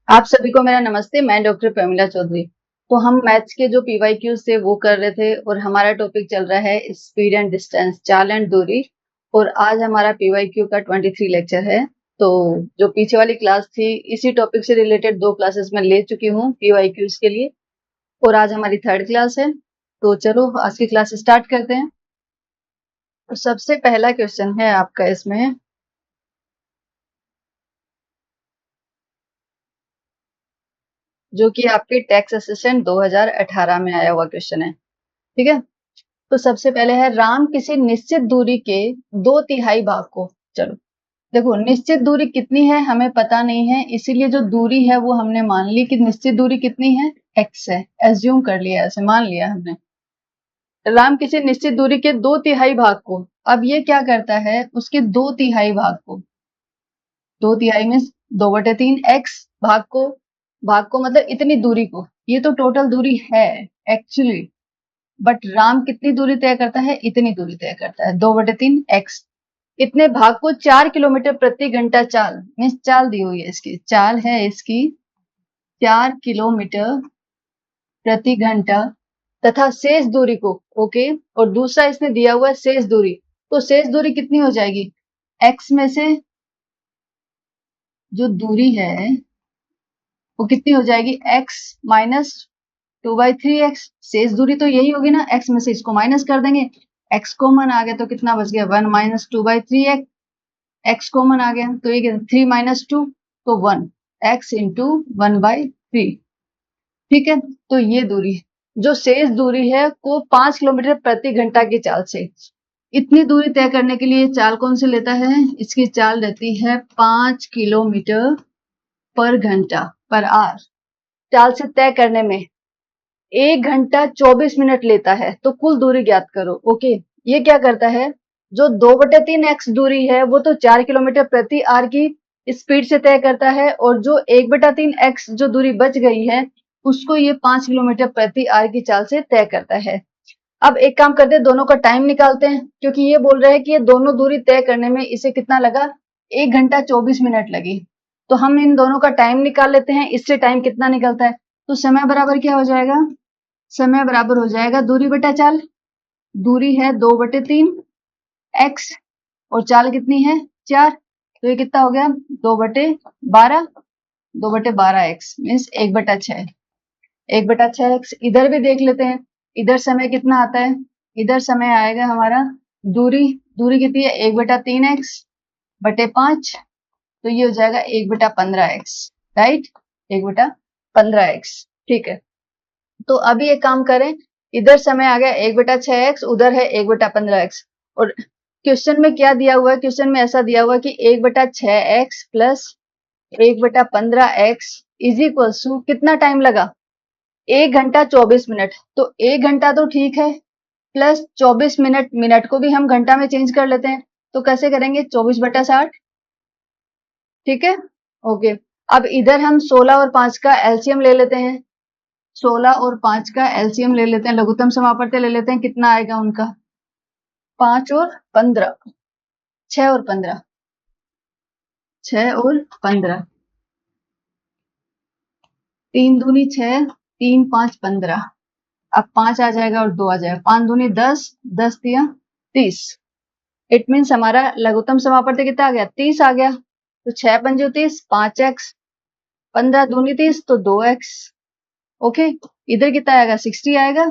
आप सभी को मेरा नमस्ते। मैं डॉक्टर प्रमिला चौधरी। तो हम मैथ्स के जो पीवाईक्यूज थे वो कर रहे थे और हमारा टॉपिक चल रहा है स्पीड एंड डिस्टेंस, चाल एंड दूरी। और आज हमारा पीवाईक्यू का 23 लेक्चर है। तो जो पीछे वाली क्लास थी इसी टॉपिक से रिलेटेड 2 क्लासेस मैं ले चुकी हूँ पीवाईक्यूज के लिए, और आज हमारी 3rd क्लास है। तो चलो आज की क्लास स्टार्ट करते हैं। तो सबसे पहला क्वेश्चन है आपका इसमें, जो कि आपके टैक्स असिस्टेंट 2018 में आया हुआ क्वेश्चन है। ठीक है। तो सबसे पहले है, राम किसी निश्चित दूरी के 2/3 भाग को, चलो देखो निश्चित दूरी कितनी है हमें पता नहीं है, इसीलिए जो दूरी है वो हमने मान ली कि निश्चित दूरी कितनी है, x है। एज्यूम कर लिया, ऐसे मान लिया हमने। राम किसी निश्चित दूरी के 2/3 भाग को, अब ये क्या करता है, उसके 2/3 भाग को, 2/3 में 2/3 x भाग को मतलब इतनी दूरी को, ये तो टोटल दूरी है एक्चुअली। बट राम कितनी दूरी तय करता है, इतनी दूरी तय करता है, 2/3 x। इतने भाग को 4 किलोमीटर प्रति घंटा चाल, मीन्स चाल दी हुई है, इसकी चाल है इसकी 4 किलोमीटर प्रति घंटा, तथा शेष दूरी को, ओके, और दूसरा इसने दिया हुआ है शेष दूरी। तो शेष दूरी कितनी हो जाएगी, x में से जो दूरी है वो कितनी हो जाएगी, x माइनस 2/3x। शेष दूरी तो यही होगी ना, x में से इसको माइनस कर देंगे, x कॉमन आ गया तो कितना बच गया, 1 माइनस 2/3x। x कॉमन आ गया तो ये 3 माइनस 2 तो 1, x इंटू 1/3। ठीक है। तो ये दूरी है, जो शेष दूरी है वो 5 किलोमीटर प्रति घंटा की चाल से, इतनी दूरी तय करने के लिए चाल कौन से लेता है, इसकी चाल रहती है 5 किलोमीटर पर घंटा पर आवर। चाल से तय करने में 1 घंटा 24 मिनट लेता है, तो कुल दूरी ज्ञात करो। ओके, ये क्या करता है, जो 2/3 x दूरी है वो तो 4 किलोमीटर प्रति आवर की स्पीड से तय करता है, और जो 1/3 x जो दूरी बच गई है उसको ये 5 किलोमीटर प्रति आवर की चाल से तय करता है। अब एक काम करते हैं, दोनों का टाइम निकालते हैं, क्योंकि ये बोल रहे हैं कि ये दोनों दूरी तय करने में इसे कितना लगा, 1 घंटा 24 मिनट लगी। तो हम इन दोनों का टाइम निकाल लेते हैं, इससे टाइम कितना निकलता है। तो समय बराबर क्या हो जाएगा, समय बराबर हो जाएगा दूरी बटा चाल। दूरी है 2/3 x और चाल कितनी है 4, तो ये कितना हो गया 2/12, 2/12x मीन्स 1/6। 1/6x इधर भी देख लेते हैं, इधर समय कितना आता है, इधर समय आएगा हमारा, दूरी दूरी कितनी है 1/3x बटे 5, तो ये हो जाएगा 1/15x, राइट, 1/15x। ठीक है। तो अभी एक काम करें, इधर समय आ गया 1/6x, उधर है 1/15x, और क्वेश्चन में क्या दिया हुआ है, क्वेश्चन में ऐसा दिया हुआ है कि 1/6x plus 1/15x is equal to कितना टाइम लगा, 1 घंटा 24 मिनट। तो 1 घंटा तो ठीक है, प्लस 24 मिनट, मिनट को भी हम घंटा में चेंज कर लेते हैं, तो कैसे करेंगे 24/60। ठीक है, ओके। अब इधर हम 16 और 5 का एलसीएम ले लेते हैं, 16 और 5 का एलसीएम ले लेते हैं, लघुत्तम समापत्ति ले लेते हैं, कितना आएगा उनका, 5 और 15, 6 और 15, 6 और 15, 3 दूनी 6, 3 5 15। अब 5 आ जाएगा और 2 आ जाएगा, 5 दूनी 10, 10 दिया 30। इट मीन्स हमारा लघुत्तम समापत्ति कितना आ गया, 30 आ गया। तो 6 पंजे 30, 5x, 15 दूनी 30 तो 2x। ओके, इधर कितना आएगा 60 आएगा,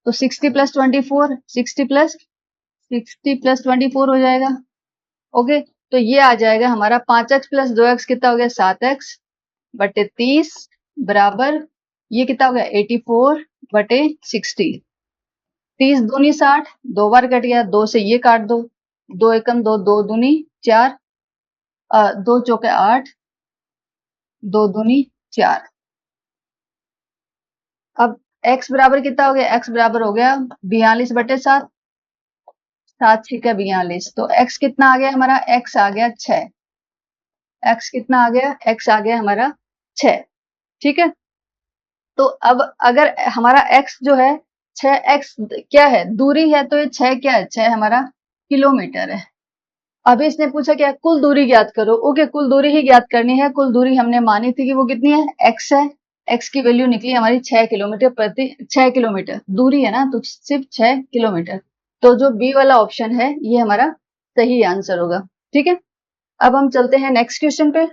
तो 60 प्लस 24, 60 प्लस 24 हो जाएगा। ओके, तो ये आ जाएगा हमारा 5x प्लस 2x कितना हो गया 7x बटे 30 बराबर, ये कितना हो गया 84 बटे 60। 30 दूनी 60, 2 बार कट गया, 2 से ये काट दो, 2 एकम 2, 2 दूनी 4, 2 चौके 8, 2 दूनी 4। अब x बराबर कितना हो गया, x बराबर हो गया 42/7, 7 छीका 42, तो x कितना आ गया हमारा, x आ गया 6, x कितना आ गया, x आ गया हमारा 6। ठीक है। तो अब अगर हमारा x जो है 6x क्या है, दूरी है, तो ये 6 क्या है, 6 हमारा किलोमीटर है। अभी इसने पूछा क्या, कुल दूरी ज्ञात करो। ओके, कुल दूरी ही ज्ञात करनी है। कुल दूरी हमने मानी थी कि वो कितनी है, x है। x की वैल्यू निकली हमारी 6 किलोमीटर दूरी है ना, तो सिर्फ 6 किलोमीटर। तो जो बी वाला ऑप्शन है ये हमारा सही आंसर होगा। ठीक है, अब हम चलते हैं नेक्स्ट क्वेश्चन पे।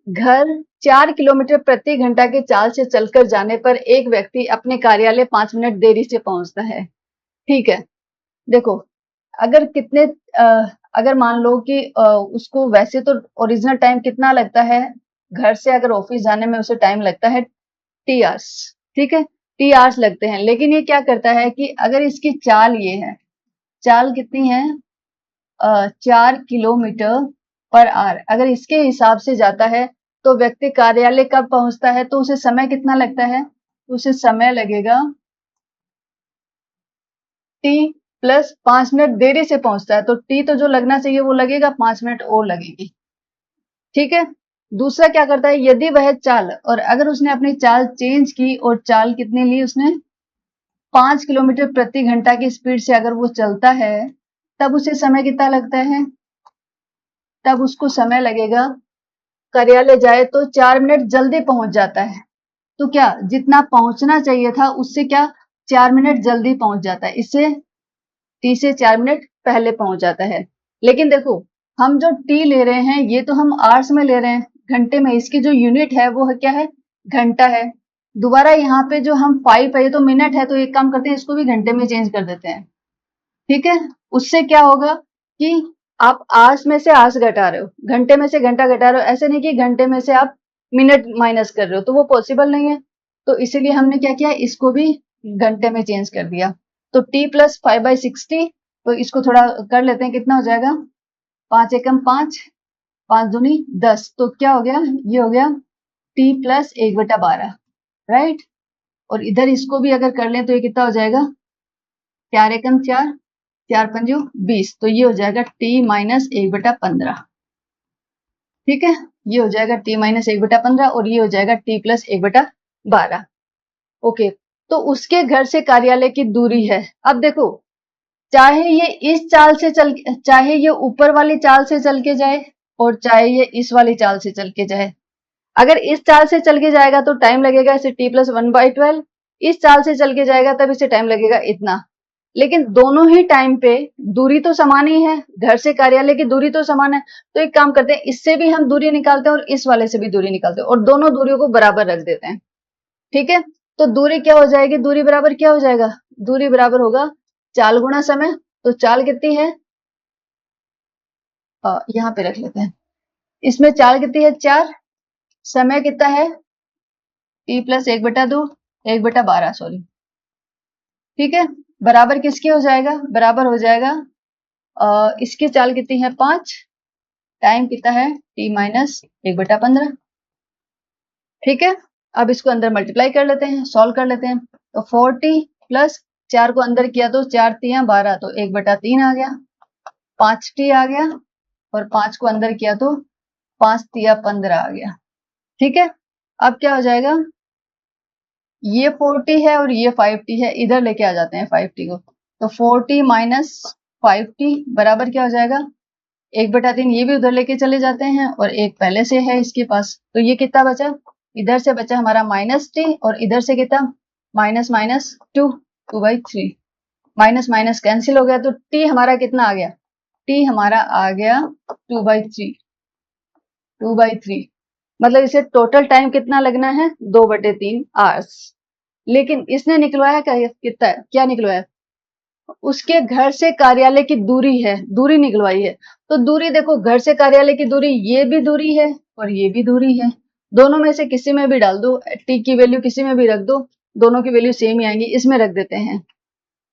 घर 4 किलोमीटर प्रति घंटा की चाल से चलकर जाने पर एक व्यक्ति अपने कार्यालय 5 मिनट देरी से पहुंचता है। ठीक है, देखो, अगर कितने अगर मान लो कि उसको वैसे तो ओरिजिनल टाइम कितना लगता है, घर से अगर ऑफिस जाने में उसे टाइम लगता है T आवर्स। ठीक है, T आवर्स लगते हैं, लेकिन ये क्या करता है कि अगर इसकी चाल ये है, चाल कितनी है, 4 किलोमीटर पर आवर, अगर इसके हिसाब से जाता है तो व्यक्ति कार्यालय कब पहुंचता है, तो उसे समय कितना लगता है, उसे समय लगेगा टी प्लस 5 मिनट देरी से पहुंचता है, तो टी तो जो लगना चाहिए वो लगेगा, 5 मिनट और लगेगी। ठीक है, दूसरा क्या करता है, यदि वह चाल, और अगर उसने अपनी चाल चेंज की और चाल कितनी ली उसने, 5 किलोमीटर प्रति घंटा की स्पीड से अगर वो चलता है, तब उसे समय कितना लगता है, तब उसको समय लगेगा, कार्यालय जाए तो 4 मिनट जल्दी पहुंच जाता है। तो क्या जितना पहुंचना चाहिए था उससे क्या 4 मिनट जल्दी पहुंच जाता है, इससे टी से 4 मिनट पहले पहुंच जाता है। लेकिन देखो, हम जो टी ले रहे हैं ये तो हम आवर्स में ले रहे हैं, घंटे में, इसकी जो यूनिट है वो है क्या है, घंटा है। दोबारा यहाँ पे जो हम 5 है ये तो मिनट है, तो एक काम करते हैं इसको भी घंटे में चेंज कर देते हैं। ठीक है, उससे क्या होगा कि आप आवर्स में से आवर्स घटा रहे हो, घंटे में से घंटा घटा रहे हो, ऐसे नहीं कि घंटे में से आप मिनट माइनस कर रहे हो, तो वो पॉसिबल नहीं है। तो इसीलिए हमने क्या किया, इसको भी घंटे में चेंज कर दिया। तो t+5/60, तो इसको थोड़ा कर लेते हैं, कितना हो जाएगा, 5 एकम 5, 5 दूनी 10, तो क्या हो गया, ये हो गया t+1/12, राइट। और इधर इसको भी अगर कर लें तो ये कितना हो जाएगा, 4 एकम 4, 4 पंजू 20, तो ये हो जाएगा t-1/15। ठीक है, ये हो जाएगा t-1/15 और ये हो जाएगा t+1/12। ओके, तो उसके घर से कार्यालय की दूरी है। अब देखो, चाहे ये इस चाल से चल, चाहे ये ऊपर वाली चाल से चल के जाए और चाहे ये इस वाली चाल से चल के जाए, अगर इस चाल से चल के जाएगा तो टाइम लगेगा इसे t+1/12, इस चाल से चल के जाएगा तब इसे टाइम लगेगा इतना। लेकिन दोनों ही टाइम पे दूरी तो समान ही है, घर से कार्यालय की दूरी तो समान है। तो एक काम करते हैं, इससे भी हम दूरी निकालते हैं और इस वाले से भी दूरी निकालते हैं और दोनों दूरियों को बराबर रख देते हैं। ठीक है, तो दूरी क्या हो जाएगी, दूरी बराबर क्या हो जाएगा, दूरी बराबर होगा चाल गुणा समय। तो चाल कितनी है, यहाँ पे रख लेते हैं, इसमें चाल कितनी है 4, समय कितना है t+1/2, 1/12, सॉरी। ठीक है, बराबर किसके हो जाएगा, बराबर हो जाएगा इसकी चाल कितनी है 5, टाइम कितना है t-1/15। ठीक है, अब इसको अंदर मल्टीप्लाई कर लेते हैं, सॉल्व कर लेते हैं। तो 40 प्लस 4 को अंदर किया तो 4×3=12, तो 1/3 आ गया, 5t आ गया, और 5 को अंदर किया तो 5×3=15 आ गया। ठीक है, अब क्या हो जाएगा, ये 40 है और ये 5t है, इधर लेके आ जाते हैं 5t को, तो 40 माइनस 5t बराबर क्या हो जाएगा, 1/3 ये भी उधर लेके चले जाते हैं और एक पहले से है इसके पास, तो ये कितना बचा, इधर से बचा हमारा -t और इधर से कितना, minus minus 2/3, minus minus cancel हो गया, तो t हमारा कितना आ गया, t हमारा आ गया 2/3, 2/3। मतलब इसे टोटल टाइम कितना लगना है, 2/3 आवर्स। लेकिन इसने निकलवाया कितना, क्या निकलवाया, उसके घर से कार्यालय की दूरी है, दूरी निकलवाई है। तो दूरी देखो, घर से कार्यालय की दूरी ये भी दूरी है और ये भी दूरी है, दोनों में से किसी में भी डाल दो, टी की वैल्यू किसी में भी रख दो, दोनों की वैल्यू सेम ही आएंगी, इसमें रख देते हैं।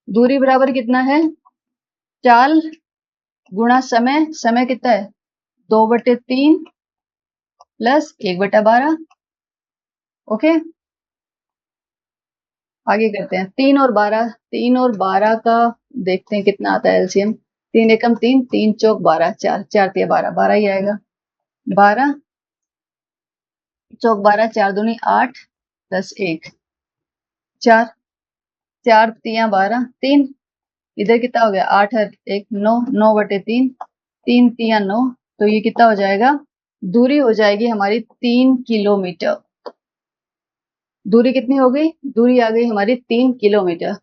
दूरी बराबर कितना है, चाल गुणा समय, समय कितना है 2/3 प्लस 1/12। ओके, आगे करते हैं, 3 और 12, 3 और 12 का देखते हैं कितना आता है एलसीएम, 3 एकम 3, 3×4=12, 4×4=12, 12 ही आएगा, 12×4=12, 4×2=8, +1, 4, 4 तिया 12, 3 इधर कितना हो गया 8 और 1 9, 9/3, 3 तिया 9, तो ये कितना हो जाएगा, दूरी हो जाएगी हमारी 3 किलोमीटर। दूरी कितनी हो गई, दूरी आ गई हमारी 3 किलोमीटर।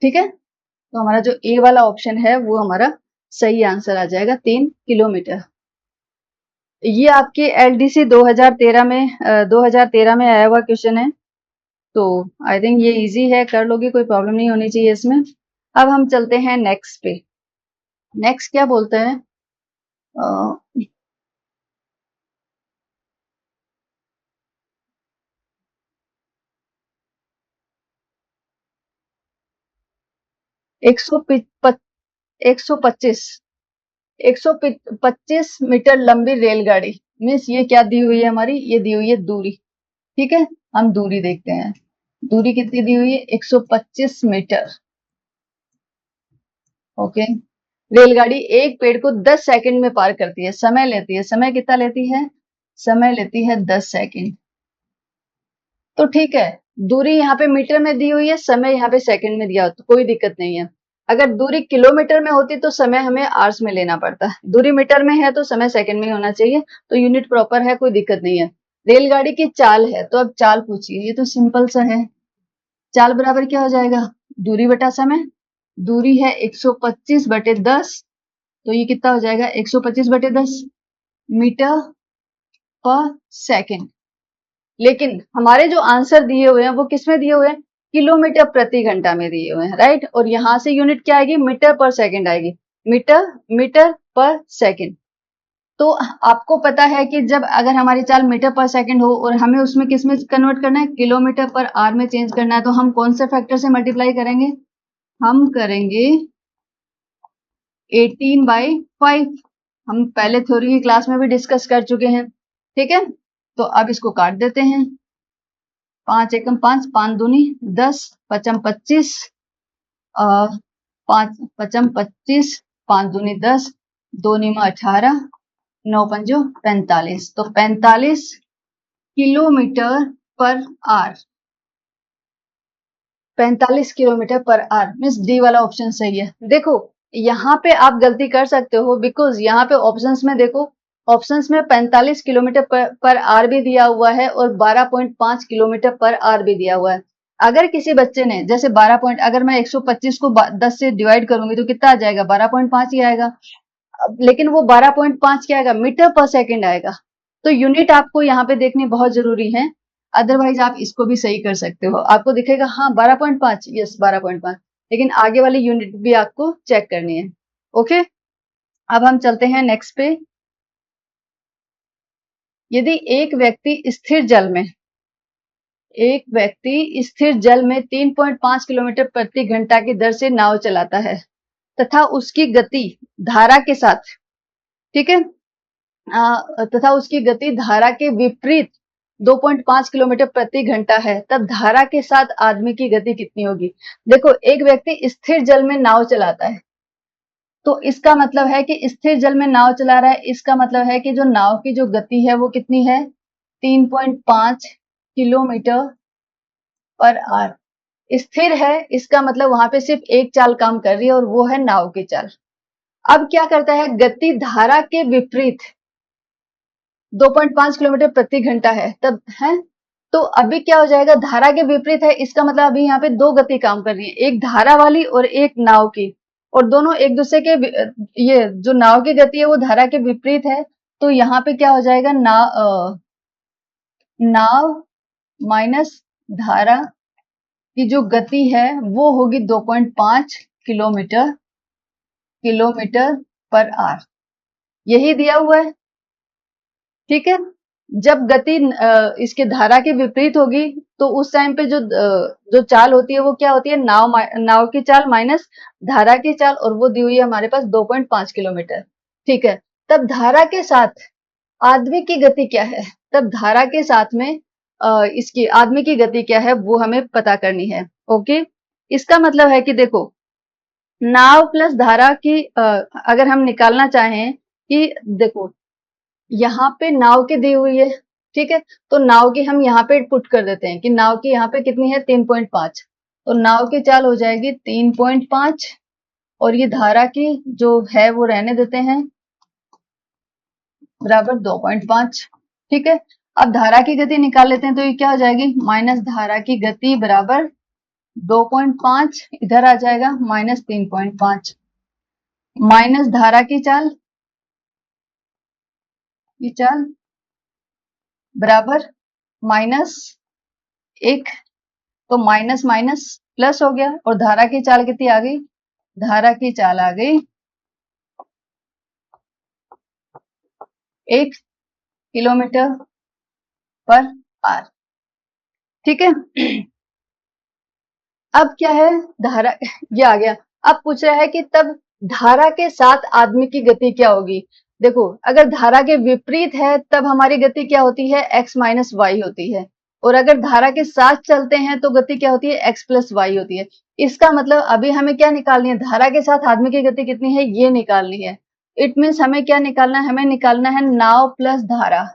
ठीक है, तो हमारा जो ए वाला ऑप्शन है वो हमारा सही आंसर आ जाएगा 3 किलोमीटर। ये आपके एलडीसी 2013 में 2013 में आया हुआ क्वेश्चन है, तो आई थिंक ये इजी है, कर लोगे, कोई प्रॉब्लम नहीं होनी चाहिए इसमें। अब हम चलते हैं नेक्स्ट पे। नेक्स्ट क्या बोलते हैं, 125 125 मीटर लंबी रेलगाड़ी, मीन्स ये क्या दी हुई है हमारी, ये दी हुई है दूरी। ठीक है, हम दूरी देखते हैं, दूरी कितनी दी हुई है 125 मीटर। ओके, रेलगाड़ी एक पेड़ को 10 सेकंड में पार करती है, समय लेती है, समय कितना लेती है, समय लेती है 10 सेकंड। तो ठीक है, दूरी यहाँ पे मीटर में दी हुई है, समय यहाँ पे सेकंड में दिया हो, तो कोई दिक्कत नहीं है। अगर दूरी किलोमीटर में होती तो समय हमें आवर्स में लेना पड़ता है, दूरी मीटर में है तो समय सेकंड में होना चाहिए, तो यूनिट प्रॉपर है, कोई दिक्कत नहीं है। रेलगाड़ी की चाल है, तो अब चाल पूछिए, ये तो सिंपल सा है। चाल बराबर क्या हो जाएगा, दूरी बटा समय। दूरी है 125/10, तो ये कितना हो जाएगा 125/10 मीटर पर सेकंड। लेकिन हमारे जो आंसर दिए हुए हैं वो किस में दिए हुए हैं, किलोमीटर प्रति घंटा में दिए हुए हैं, राइट। और यहां से यूनिट क्या आएगी, मीटर पर सेकंड आएगी, मीटर मीटर पर सेकंड। तो आपको पता है कि जब अगर हमारी चाल मीटर पर सेकंड हो और हमें उसमें किस में कन्वर्ट करना है, किलोमीटर पर आर में चेंज करना है, तो हम कौन से फैक्टर से मल्टीप्लाई करेंगे, हम करेंगे 18/5। हम पहले थ्योरी की क्लास में भी डिस्कस कर चुके हैं। ठीक है, तो अब इसको काट देते हैं, 5 एकम 5, 5 दूनी 10, 5 25, 5 5 25, 5 दूनी 10, 2 नीमा 18, 9 पंजो 45, तो 45 किलोमीटर पर आर, 45 किलोमीटर पर आर, मीन्स डी वाला ऑप्शन सही है। देखो यहाँ पे आप गलती कर सकते हो, बिकॉज यहाँ पे ऑप्शंस में देखो, ऑप्शंस में 45 किलोमीटर पर आर भी दिया हुआ है और 12.5 किलोमीटर पर आर भी दिया हुआ है। अगर किसी बच्चे ने जैसे 12 पॉइंट, अगर मैं 125 को 10 से डिवाइड करूंगी तो कितना आ जाएगा, 12.5 ही आएगा। लेकिन वो 12.5 क्या आएगा, मीटर पर सेकंड आएगा। तो यूनिट आपको यहाँ पे देखनी बहुत जरूरी है, अदरवाइज आप इसको भी सही कर सकते हो, आपको दिखेगा हाँ 12.5, यस 12.5, लेकिन आगे वाली यूनिट भी आपको चेक करनी है। ओके, अब हम चलते हैं नेक्स्ट पे। यदि एक व्यक्ति स्थिर जल में 3.5 किलोमीटर प्रति घंटा की दर से नाव चलाता है तथा उसकी गति धारा के साथ, ठीक है, तथा उसकी गति धारा के विपरीत 2.5 किलोमीटर प्रति घंटा है, तब धारा के साथ आदमी की गति कितनी होगी। देखो, एक व्यक्ति स्थिर जल में नाव चलाता है, तो इसका मतलब है कि स्थिर जल में नाव चला रहा है, इसका मतलब है कि जो नाव की जो गति है वो कितनी है, 3.5 किलोमीटर पर आवर। स्थिर है, इसका मतलब वहां पे सिर्फ एक चाल काम कर रही है और वो है नाव की चाल। अब क्या करता है, गति धारा के विपरीत 2.5 किलोमीटर प्रति घंटा है, तब है, तो अभी क्या हो जाएगा, धारा के विपरीत है, इसका मतलब अभी यहाँ पे दो गति काम कर रही है, एक धारा वाली और एक नाव की, और दोनों एक दूसरे के, ये जो नाव की गति है वो धारा के विपरीत है, तो यहाँ पे क्या हो जाएगा, नाव माइनस धारा की जो गति है वो होगी 2.5 किलोमीटर किलोमीटर पर आवर, यही दिया हुआ है। ठीक है, जब गति इसके धारा के विपरीत होगी तो उस टाइम पे जो चाल होती है वो क्या होती है, नाव की चाल माइनस धारा की चाल, और वो दी हुई है हमारे पास 2.5 किलोमीटर। ठीक है, तब धारा के साथ आदमी की गति क्या है, तब धारा के साथ में इसकी आदमी की गति क्या है वो हमें पता करनी है। ओके, इसका मतलब है कि देखो, नाव प्लस धारा की अगर हम निकालना चाहें कि देखो यहाँ पे नाव की दी हुई है, ठीक है, तो नाव की हम यहाँ पे पुट कर देते हैं कि नाव की यहाँ पे कितनी है 3.5, तो नाव की चाल हो जाएगी 3.5 और ये धारा की जो है वो रहने देते हैं बराबर 2.5। ठीक है, अब धारा की गति निकाल लेते हैं, तो ये क्या हो जाएगी माइनस धारा की गति बराबर 2.5, इधर आ जाएगा माइनस 3.5 माइनस धारा की चाल बराबर माइनस 1, तो माइनस माइनस प्लस हो गया और धारा की चाल कितनी आ गई, धारा की चाल आ गई 1 किलोमीटर पर आवर। ठीक है, अब क्या है धारा ये आ गया। अब पूछ रहा है कि तब धारा के साथ आदमी की गति क्या होगी। देखो अगर धारा के विपरीत है तब हमारी गति क्या होती है x माइनस वाई होती है, और अगर धारा के साथ चलते हैं तो गति क्या होती है x प्लस वाई होती है। इसका मतलब अभी हमें क्या निकालनी है, धारा के साथ आदमी की गति कितनी है ये निकालनी है। इट मीन्स हमें क्या निकालना है, हमें निकालना है नाव प्लस धारा,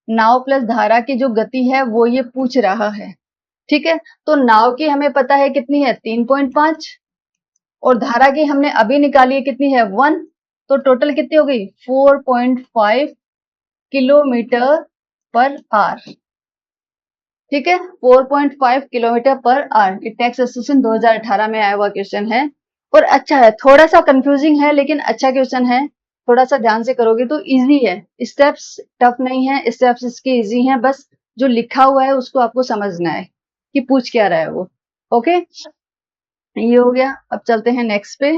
नाव प्लस धारा की जो गति है वो ये पूछ रहा है। ठीक है, तो नाव की हमें पता है कितनी है 3.5 और धारा की हमने अभी निकाली है कितनी है 1, तो टोटल कितनी हो गई 4.5 किलोमीटर पर आवर। ठीक है, 4.5 किलोमीटर पर आवर। ये टैक्स एसोसिएशन 2018 में आया हुआ क्वेश्चन है और अच्छा है, थोड़ा सा कंफ्यूजिंग है लेकिन अच्छा क्वेश्चन है। थोड़ा सा ध्यान से करोगे तो इजी है, स्टेप्स टफ नहीं है, स्टेप्स इसके इजी हैं, बस जो लिखा हुआ है उसको आपको समझना है कि पूछ क्या रहा है वो। ओके, ये हो गया। अब चलते हैं नेक्स्ट पे।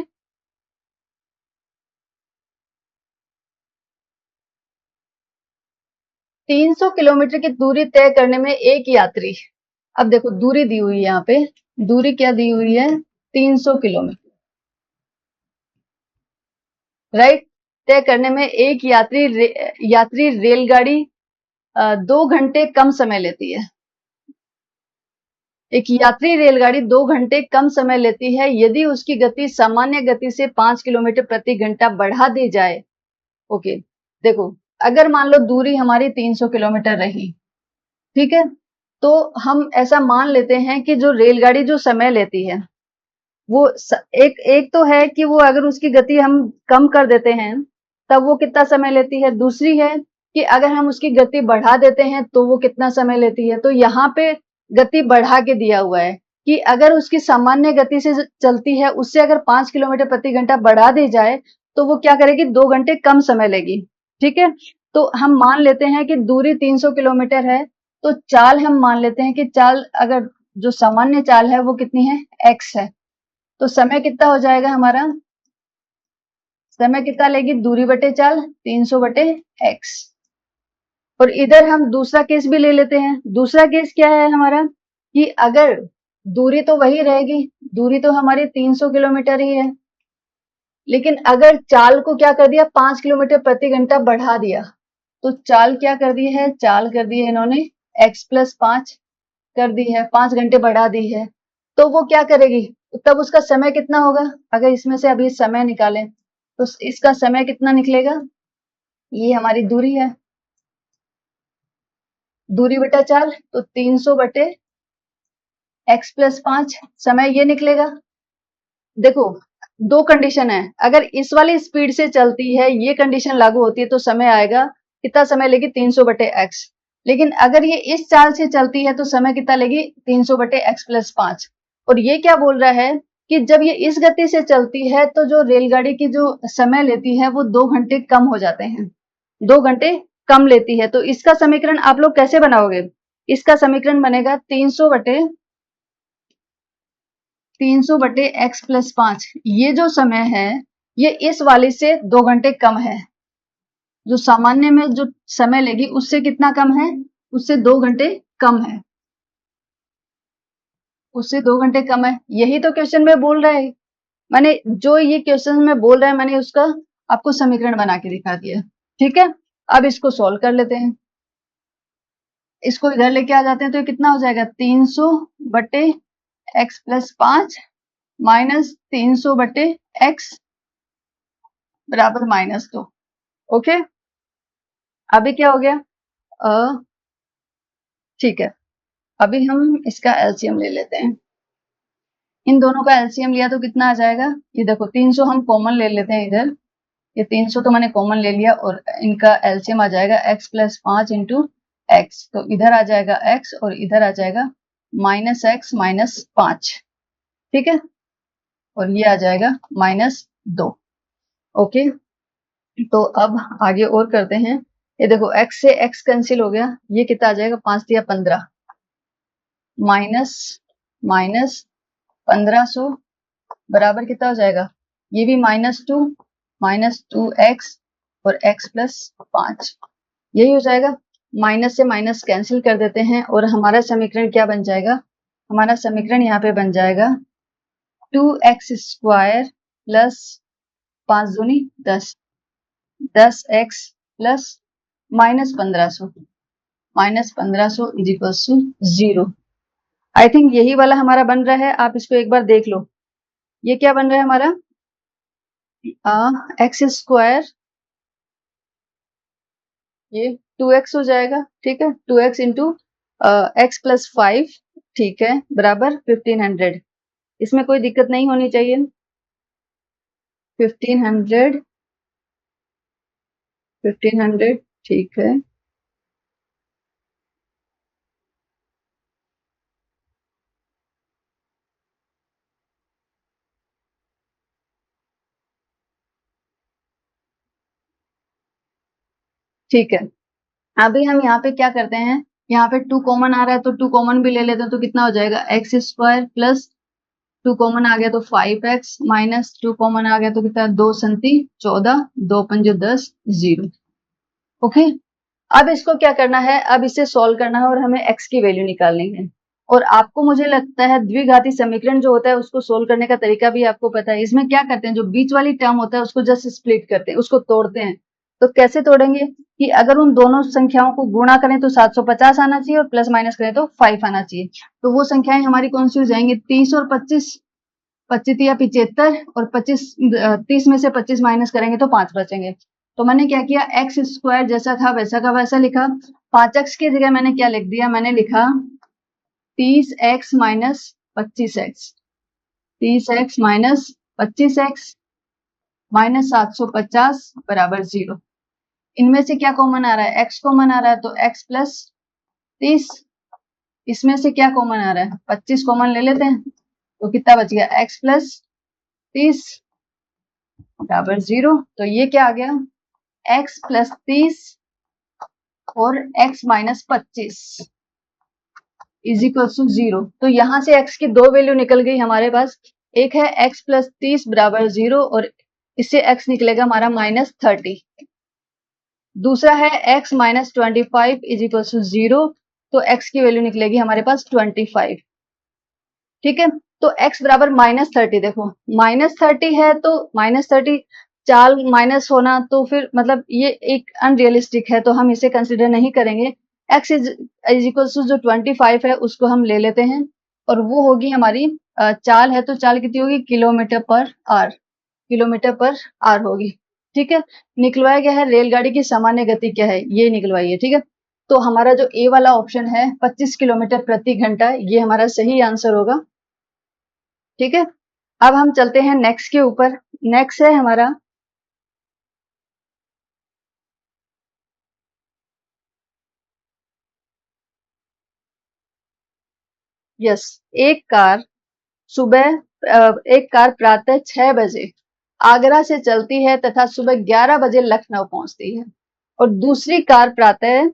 300 किलोमीटर की दूरी तय करने में एक यात्री, अब देखो दूरी दी हुई है यहाँ पे, दूरी क्या दी हुई है 300 किलोमीटर, राइट। तय करने में एक यात्री रेलगाड़ी 2 घंटे कम समय लेती है। एक यात्री रेलगाड़ी 2 घंटे कम समय लेती है यदि उसकी गति सामान्य गति से 5 किलोमीटर प्रति घंटा बढ़ा दी जाए। ओके, देखो अगर मान लो दूरी हमारी 300 किलोमीटर रही, ठीक है, तो हम ऐसा मान लेते हैं कि जो रेलगाड़ी जो समय लेती है वो एक एक तो है कि वो अगर उसकी गति हम कम कर देते हैं तब वो कितना समय लेती है, दूसरी है कि अगर हम उसकी गति बढ़ा देते हैं तो वो कितना समय लेती है। तो यहाँ पे गति बढ़ा के दिया हुआ है कि अगर उसकी सामान्य गति से चलती है उससे अगर 5 किलोमीटर प्रति घंटा बढ़ा दी जाए तो वो क्या करेगी 2 घंटे कम समय लेगी। ठीक है, तो हम मान लेते हैं कि दूरी 300 किलोमीटर है, तो चाल हम मान लेते हैं कि चाल अगर जो सामान्य चाल है वो कितनी है x है, तो समय कितना हो जाएगा हमारा, समय कितना लेगी दूरी बटे चाल 300 बटे x। और इधर हम दूसरा केस भी ले लेते हैं। दूसरा केस क्या है हमारा कि अगर दूरी तो वही रहेगी, दूरी तो हमारी 300 किलोमीटर ही है, लेकिन अगर चाल को क्या कर दिया 5 किलोमीटर प्रति घंटा बढ़ा दिया, तो चाल क्या कर दी है, चाल कर दी है इन्होंने x प्लस 5 कर दी है, 5 घंटे बढ़ा दी है, तो वो क्या करेगी तब उसका समय कितना होगा। अगर इसमें से अभी समय निकालें तो इसका समय कितना निकलेगा, ये हमारी दूरी है, दूरी बटा चाल, तो 300 बटे x प्लस 5 समय ये निकलेगा। देखो दो कंडीशन है, अगर इस वाली स्पीड से चलती है ये कंडीशन लागू होती है तो समय आएगा कितना, समय लेगी 300 बटे x, लेकिन अगर ये इस चाल से चलती है तो समय कितना लेगी 300 बटे x प्लस 5। और ये क्या बोल रहा है कि जब ये इस गति से चलती है तो जो रेलगाड़ी की जो समय लेती है वो 2 घंटे कम हो जाते हैं, 2 घंटे कम लेती है। तो इसका समीकरण आप लोग कैसे बनाओगे, इसका समीकरण बनेगा 300 बटे x प्लस 5, ये जो समय है ये इस वाली से 2 घंटे कम है, जो सामान्य में जो समय लेगी उससे कितना कम है, उससे 2 घंटे कम है, उससे 2 घंटे कम है। यही तो क्वेश्चन में बोल रहा है, मैंने जो ये क्वेश्चन में बोल रहा है मैंने उसका आपको समीकरण बना के दिखा दिया। ठीक है, अब इसको सॉल्व कर लेते हैं, इसको इधर लेके आ जाते हैं तो ये कितना हो जाएगा 300 बटे x प्लस 5 माइनस 300 बटे x बराबर -2। ओके, अभी क्या हो गया ठीक है, अभी हम इसका एलसीएम ले लेते हैं। इन दोनों का एलसीएम लिया तो कितना आ जाएगा? ये देखो 300 हम कॉमन ले लेते हैं इधर। ये 300 तो मैंने कॉमन ले लिया और इनका एलसीएम आ जाएगा x प्लस 5 इंटू एक्स। तो इधर आ जाएगा x और इधर आ जाएगा माइनस एक्स माइनस 5। ठीक है, और ये आ जाएगा -2। ओके, तो अब आगे और करते हैं। ये देखो x से x कैंसिल हो गया, ये कितना आ जाएगा? 5 दिया 15 माइनस माइनस 1500 बराबर कितना हो जाएगा? ये भी -2 और x प्लस 5 यही हो जाएगा। माइनस से माइनस कैंसिल कर देते हैं और हमारा समीकरण क्या बन जाएगा? हमारा समीकरण यहाँ पे बन जाएगा 2x² प्लस 5 दूनी 10, 10x plus -1500 is equals to 0। I think यही वाला हमारा बन रहा है, आप इसको एक बार देख लो। ये क्या बन रहा है हमारा? x², ये 2x हो जाएगा। ठीक है, 2x इंटू x प्लस 5, ठीक है, बराबर 1500। इसमें कोई दिक्कत नहीं होनी चाहिए। 1500 ठीक है। ठीक है, अभी हम यहाँ पे क्या करते हैं? यहाँ पे 2 कॉमन आ रहा है तो 2 कॉमन भी ले लेते हैं, तो कितना हो जाएगा? x² प्लस 2 कॉमन आ गया तो 5x माइनस 2 कॉमन आ गया तो कितना? 2 संती 14, 2 पंजे 10, 0। ओके, अब इसको क्या करना है? अब इसे सॉल्व करना है और हमें x की वैल्यू निकालनी है। और आपको मुझे लगता है द्विघाती समीकरण जो होता है उसको सोल्व करने का तरीका भी आपको पता है। इसमें क्या करते हैं? जो बीच वाली टर्म होता है उसको जस्ट स्प्लिट करते हैं, उसको तोड़ते हैं। तो कैसे तोड़ेंगे कि अगर उन दोनों संख्याओं को गुणा करें तो 750 आना चाहिए और प्लस माइनस करें तो 5 आना चाहिए। तो वो संख्याएं हमारी कौन सी हो जाएंगी? 30 और 25, 25 या 75 और 30 में से 25 माइनस करेंगे तो 5 बचेंगे। तो मैंने क्या किया? x² जैसा था वैसा का वैसा लिखा। 5x की जगह मैंने क्या लिख दिया? मैंने लिखा 30x minus 25x, 30x minus 25x minus 750 बराबर 0। इनमें से क्या कॉमन आ रहा है? x कॉमन आ रहा है तो x प्लस 30। इसमें से क्या कॉमन आ रहा है? 25 कॉमन ले लेते हैं तो कितना बच गया? x प्लस 30 बराबर 0। तो ये क्या आ गया? x प्लस 30 और x minus 25 is equal to 0। तो यहां से x की दो वैल्यू निकल गई हमारे पास। एक है x प्लस 30 बराबर 0 और इससे x निकलेगा हमारा -30। दूसरा है x minus 25 is equal to 0। तो x की वैल्यू निकलेगी हमारे पास 25। ठीक है, तो x बराबर -30। देखो -30 है तो -30 चाल माइनस होना तो फिर मतलब ये एक अनरियलिस्टिक है, तो हम इसे कंसिडर नहीं करेंगे। x इज इक्वल टू जो 25 है उसको हम ले लेते हैं और वो होगी हमारी चाल है, तो चाल कितनी होगी? किलोमीटर पर आर, किलोमीटर पर आर होगी। ठीक है, निकलवाया गया है रेलगाड़ी की सामान्य गति क्या है, ये निकलवाइए। ठीक है, तो हमारा जो ए वाला ऑप्शन है 25 किलोमीटर प्रति घंटा, ये हमारा सही आंसर होगा। ठीक है, अब हम चलते हैं नेक्स्ट के ऊपर। नेक्स्ट है हमारा यस, एक कार सुबह एक कार प्रातः 6 बजे आगरा से चलती है तथा सुबह 11 बजे लखनऊ पहुंचती है और दूसरी कार प्रातः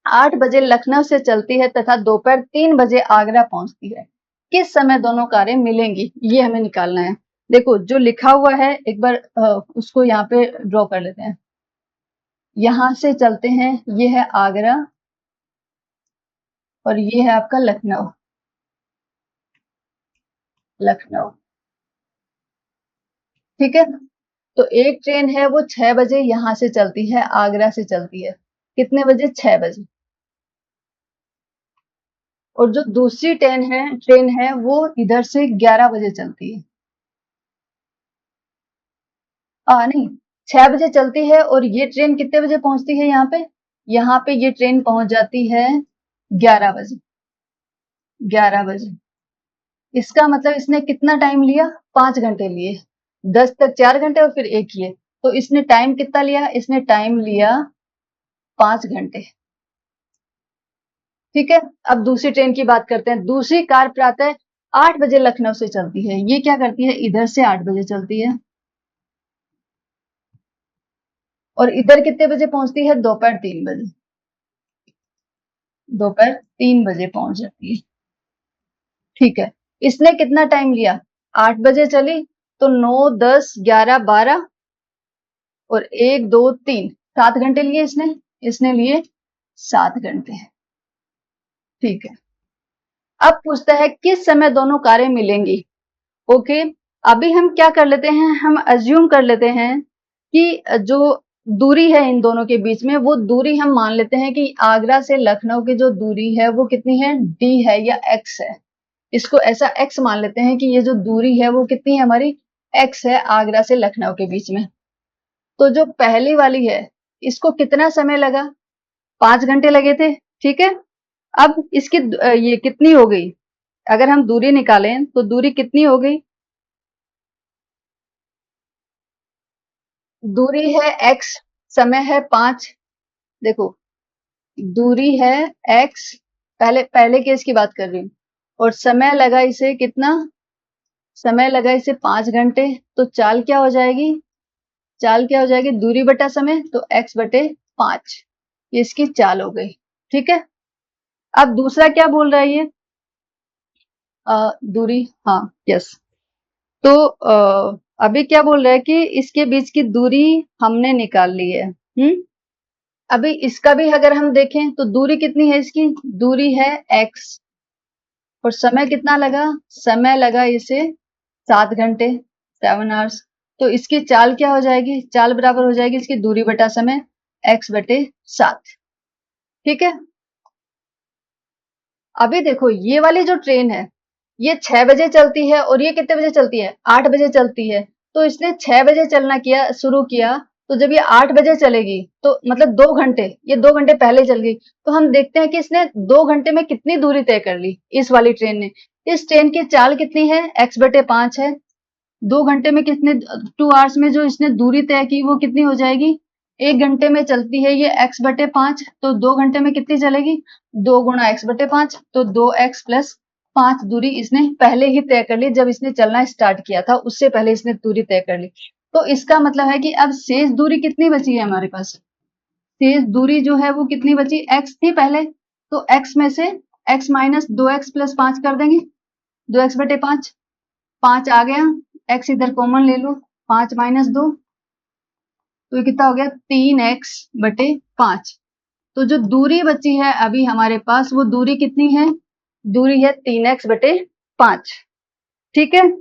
8 बजे लखनऊ से चलती है तथा दोपहर 3 बजे आगरा पहुंचती है। किस समय दोनों कारें मिलेंगी, ये हमें निकालना है। देखो जो लिखा हुआ है एक बार उसको यहाँ पे ड्रॉ कर लेते हैं। यहां से चलते हैं, ये है आगरा और ये है आपका लखनऊ, लखनऊ। ठीक है, तो एक ट्रेन है वो 6 बजे यहां से चलती है, आगरा से चलती है। कितने बजे? 6 बजे। और जो दूसरी ट्रेन है वो इधर से 11 बजे चलती है। नहीं, 6 बजे चलती है और ये ट्रेन कितने बजे पहुंचती है यहाँ पे? यहाँ पे ये ट्रेन पहुंच जाती है 11 बजे। 11 बजे, इसका मतलब इसने कितना टाइम लिया? 5 घंटे लिए। 10 तक 4 घंटे और फिर एक ये, तो इसने टाइम कितना लिया? इसने टाइम लिया 5 घंटे। ठीक है, अब दूसरी ट्रेन की बात करते हैं। दूसरी कार प्रातः 8 बजे लखनऊ से चलती है। ये क्या करती है? इधर से 8 बजे चलती है और इधर कितने बजे पहुंचती है? दोपहर 3 बजे। दोपहर 3 बजे पहुंच जाती है। ठीक है, इसने कितना टाइम लिया? 8 बजे चली तो 9, 10, 11, 12 और 1, 2, 3, 7 घंटे लिए इसने। इसने लिए 7 घंटे। ठीक है, अब पूछता है किस समय दोनों कारें मिलेंगी। ओके, अभी हम क्या कर लेते हैं? हम अज्यूम कर लेते हैं कि जो दूरी है इन दोनों के बीच में, वो दूरी हम मान लेते हैं कि आगरा से लखनऊ की जो दूरी है वो कितनी है? d है या x है। इसको ऐसा x मान लेते हैं कि ये जो दूरी है वो कितनी है? हमारी x है, आगरा से लखनऊ के बीच में। तो जो पहली वाली है, इसको कितना समय लगा? 5 घंटे लगे थे। ठीक है, अब इसकी ये कितनी हो गई? अगर हम दूरी निकालें तो दूरी कितनी हो गई? दूरी है x, समय है 5। देखो, दूरी है x, पहले पहले केस की बात कर रही हूँ, और समय लगा इसे कितना? समय लगा इसे 5 घंटे। तो चाल क्या हो जाएगी? चाल क्या हो जाएगी? दूरी बटा समय, तो x बटे 5। ये इसकी चाल हो गई। ठीक है, अब दूसरा क्या बोल रहा है ये? दूरी, हाँ, यस। तो अभी क्या बोल रहा है कि इसके बीच की दूरी हमने निकाल ली है। अभी इसका भी अगर हम देखें तो दूरी कितनी है? इसकी दूरी है x और समय कितना लगा? समय लगा इसे 7 घंटे, 7 आवर्स। तो इसकी चाल क्या हो जाएगी? चाल बराबर हो जाएगी इसकी दूरी बटा समय, x बटे 7। ठीक है, अभी देखो ये वाली जो ट्रेन है, ये 6 बजे चलती है और ये कितने बजे चलती है? 8 बजे चलती है। तो इसने 6 बजे चलना किया, शुरू किया, तो जब ये 8 बजे चलेगी तो मतलब 2 घंटे, ये 2 घंटे पहले चल गई। तो हम देखते हैं कि इसने 2 घंटे में कितनी दूरी तय कर ली इस वाली ट्रेन ने। इस ट्रेन की चाल कितनी है? x बटे 5 है। 2 घंटे में कितने, 2 आवर्स में जो इसने दूरी तय की वो कितनी हो जाएगी? 1 घंटे में चलती है ये x बटे 5, तो 2 घंटे में कितनी चलेगी? 2 गुणा x बटे 5, तो 2x प्लस 5 दूरी इसने पहले ही तय कर ली। जब इसने चलना स्टार्ट किया था उससे पहले इसने दूरी तय कर ली। तो इसका मतलब है कि अब शेष दूरी कितनी बची है हमारे पास? शेष दूरी जो है वो कितनी बची? x थी पहले, तो x में से x माइनस 2x प्लस 5 कर देंगे। 2x बटे 5, 5 आ गया, x इधर कॉमन ले लो, 5 माइनस 2, तो ये कितना हो गया? 3x बटे 5। तो जो दूरी बची है अभी हमारे पास, वो दूरी कितनी है? दूरी है 3x बटे 5। ठीक है,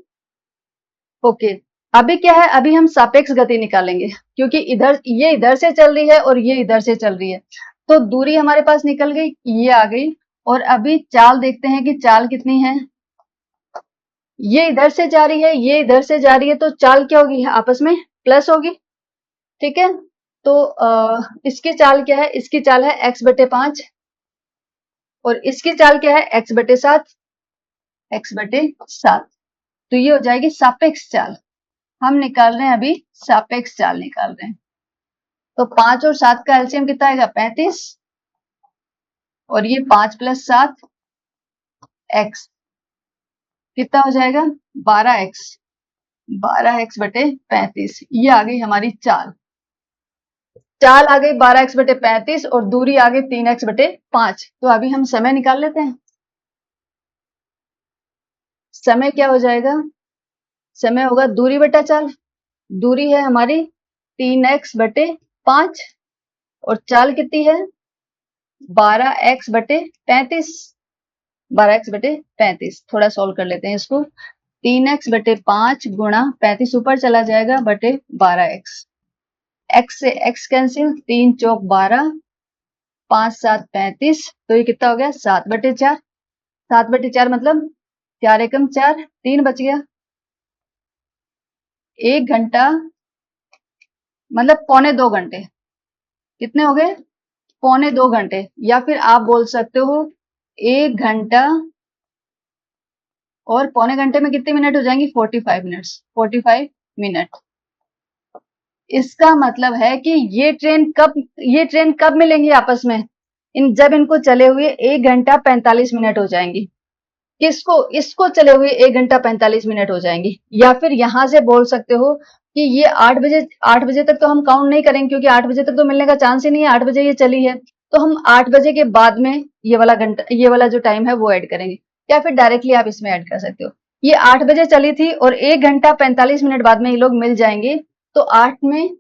ओके। अभी क्या है? अभी हम सापेक्ष गति निकालेंगे, क्योंकि इधर ये इधर से चल रही है और ये इधर से चल रही है। तो दूरी हमारे पास निकल गई, ये आ गई। और अभी चाल देखते हैं कि चाल कितनी है। ये इधर से जा रही है, ये इधर से जा रही है, तो चाल क्या होगी? आपस में प्लस होगी। ठीक है, तो इसकी चाल क्या है? इसकी चाल है x बटे 5 और इसकी चाल क्या है? x बटे 7। x बटे 7, तो ये हो जाएगी सापेक्ष चाल। हम निकाल रहे हैं अभी सापेक्ष चाल निकाल रहे हैं। तो 5 और 7 का एलसीएम कितना आएगा? 35, और ये 5 प्लस 7 x कितना हो जाएगा? 12x। 12x बटे 35, ये आ गई हमारी चाल। चाल आ गई 12x बटे 35 और दूरी आ गई 3x बटे 5। तो अभी हम समय निकाल लेते हैं। समय क्या हो जाएगा? समय होगा दूरी बटा चाल। दूरी है हमारी 3x बटे 5 और चाल कितनी है? 12x बटे 35। 12x बटे 35, थोड़ा सॉल्व कर लेते हैं इसको। 3x बटे 5 गुणा 35 ऊपर चला जाएगा बटे 12x। x से x कैंसिल, 3 चौक 12, 5 7 35, तो ये कितना हो गया? 7 बटे 4। 7 बटे 4 मतलब 4 एकम 4, 3 बच गया। 1 घंटा मतलब 1.25 घंटे। कितने हो गए? पौने 2 घंटे, या फिर आप बोल सकते हो 1 घंटा, और पौने घंटे में कितने मिनट हो जाएंगे? 45 मिनट्स, 45 मिनट। इसका मतलब है कि ये ट्रेन कब मिलेंगी आपस में? जब इनको चले हुए 1 घंटा 45 मिनट हो जाएंगी। किसको? इसको चले हुए 1 घंटा 45 मिनट हो जाएंगी। या फिर यहां से बोल सकते हो कि ये 8 बजे तक तो हम काउंट नहीं करेंगे, क्योंकि 8 बजे तक तो मिलने का चांस ही नहीं है, 8 बजे ये चली है, तो हम 8 बजे के बाद में ये वाला जो टाइम है वो ऐड करेंगे। या फिर डायरेक्टली आप इसमें ऐड कर सकते हो। ये 8 बजे चली थी और 1 घंटा 45 मिनट बाद में ये लोग मिल जाएंगे, तो 8 में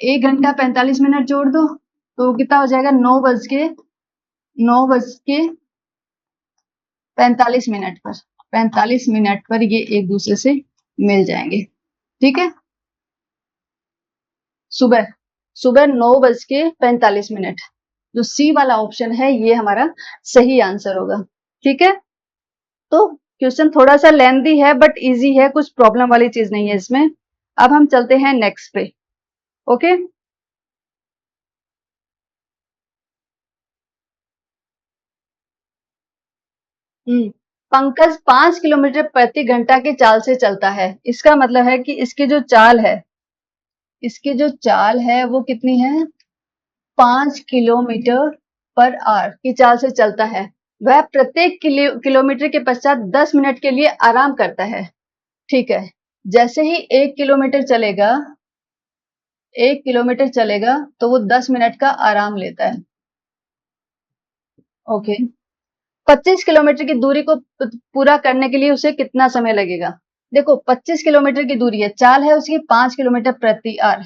1 घंटा 45 मिनट जोड़ दो, तो कितना हो जाएगा? 9 बज के 45 मिनट पर, 45 मिनट पर ये एक दूसरे से मिल जाएंगे। ठीक है, सुबह सुबह 9 बज के 45 मिनट। जो सी वाला ऑप्शन है ये हमारा सही आंसर होगा। ठीक है, तो क्वेश्चन थोड़ा सा लेंथी है बट इजी है, कुछ प्रॉब्लम वाली चीज नहीं है इसमें। अब हम चलते हैं नेक्स्ट पे। ओके, पंकज 5 किलोमीटर प्रति घंटा की चाल से चलता है। इसका मतलब है कि इसकी जो चाल है वो कितनी है? 5 किलोमीटर पर आवर की चाल से चलता है। वह प्रत्येक किलोमीटर के पश्चात 10 मिनट के लिए आराम करता है। ठीक है, जैसे ही 1 किलोमीटर चलेगा तो वो 10 मिनट का आराम लेता है। ओके, 25 किलोमीटर की दूरी को पूरा करने के लिए उसे कितना समय लगेगा? देखो, 25 किलोमीटर की दूरी है, चाल है उसकी 5 किलोमीटर प्रति आवर,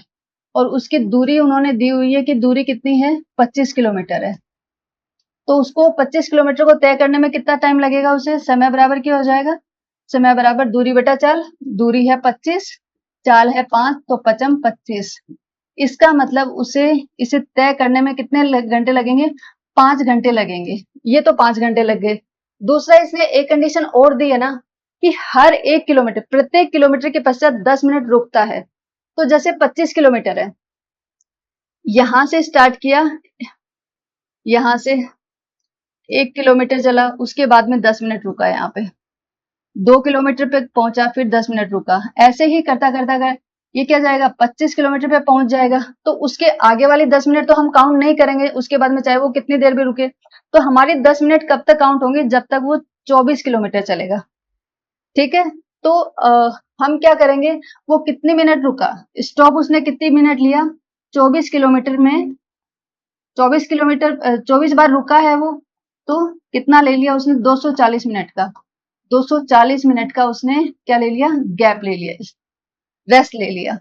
और उसकी दूरी उन्होंने दी हुई है कि दूरी कितनी है? 25 किलोमीटर है। तो उसको 25 किलोमीटर को तय करने में कितना टाइम लगेगा? उसे समय बराबर क्या हो जाएगा? समय बराबर दूरी बटा चाल। दूरी है 25, चाल है 5, तो 5×25। इसका मतलब इसे तय करने में कितने घंटे लगेंगे? 5 घंटे लगेंगे। ये तो 5 घंटे लग गए। दूसरा, इसने एक कंडीशन और दी है ना, कि हर 1 किलोमीटर, प्रत्येक किलोमीटर के पश्चात 10 मिनट रुकता है। तो जैसे 25 किलोमीटर है, यहां से स्टार्ट किया, यहां से 1 किलोमीटर चला, उसके बाद में 10 मिनट रुका यहाँ पे, 2 किलोमीटर पे पहुंचा, फिर 10 मिनट रुका, ऐसे ही करता करता कर ये क्या जाएगा? 25 किलोमीटर पे पहुंच जाएगा। तो उसके आगे वाली 10 मिनट तो हम काउंट नहीं करेंगे, उसके बाद में चाहे वो कितनी देर भी रुके। तो हमारी 10 मिनट कब तक काउंट होंगे? जब तक वो 24 किलोमीटर चलेगा। ठीक है, तो हम क्या करेंगे? वो कितने मिनट रुका, स्टॉप उसने कितनी मिनट लिया? 24 किलोमीटर में, 24 किलोमीटर 24 बार रुका है वो, तो कितना ले लिया उसने? 240 मिनट का। 240 मिनट का उसने क्या ले लिया? गैप ले लिया, रेस्ट ले लिया।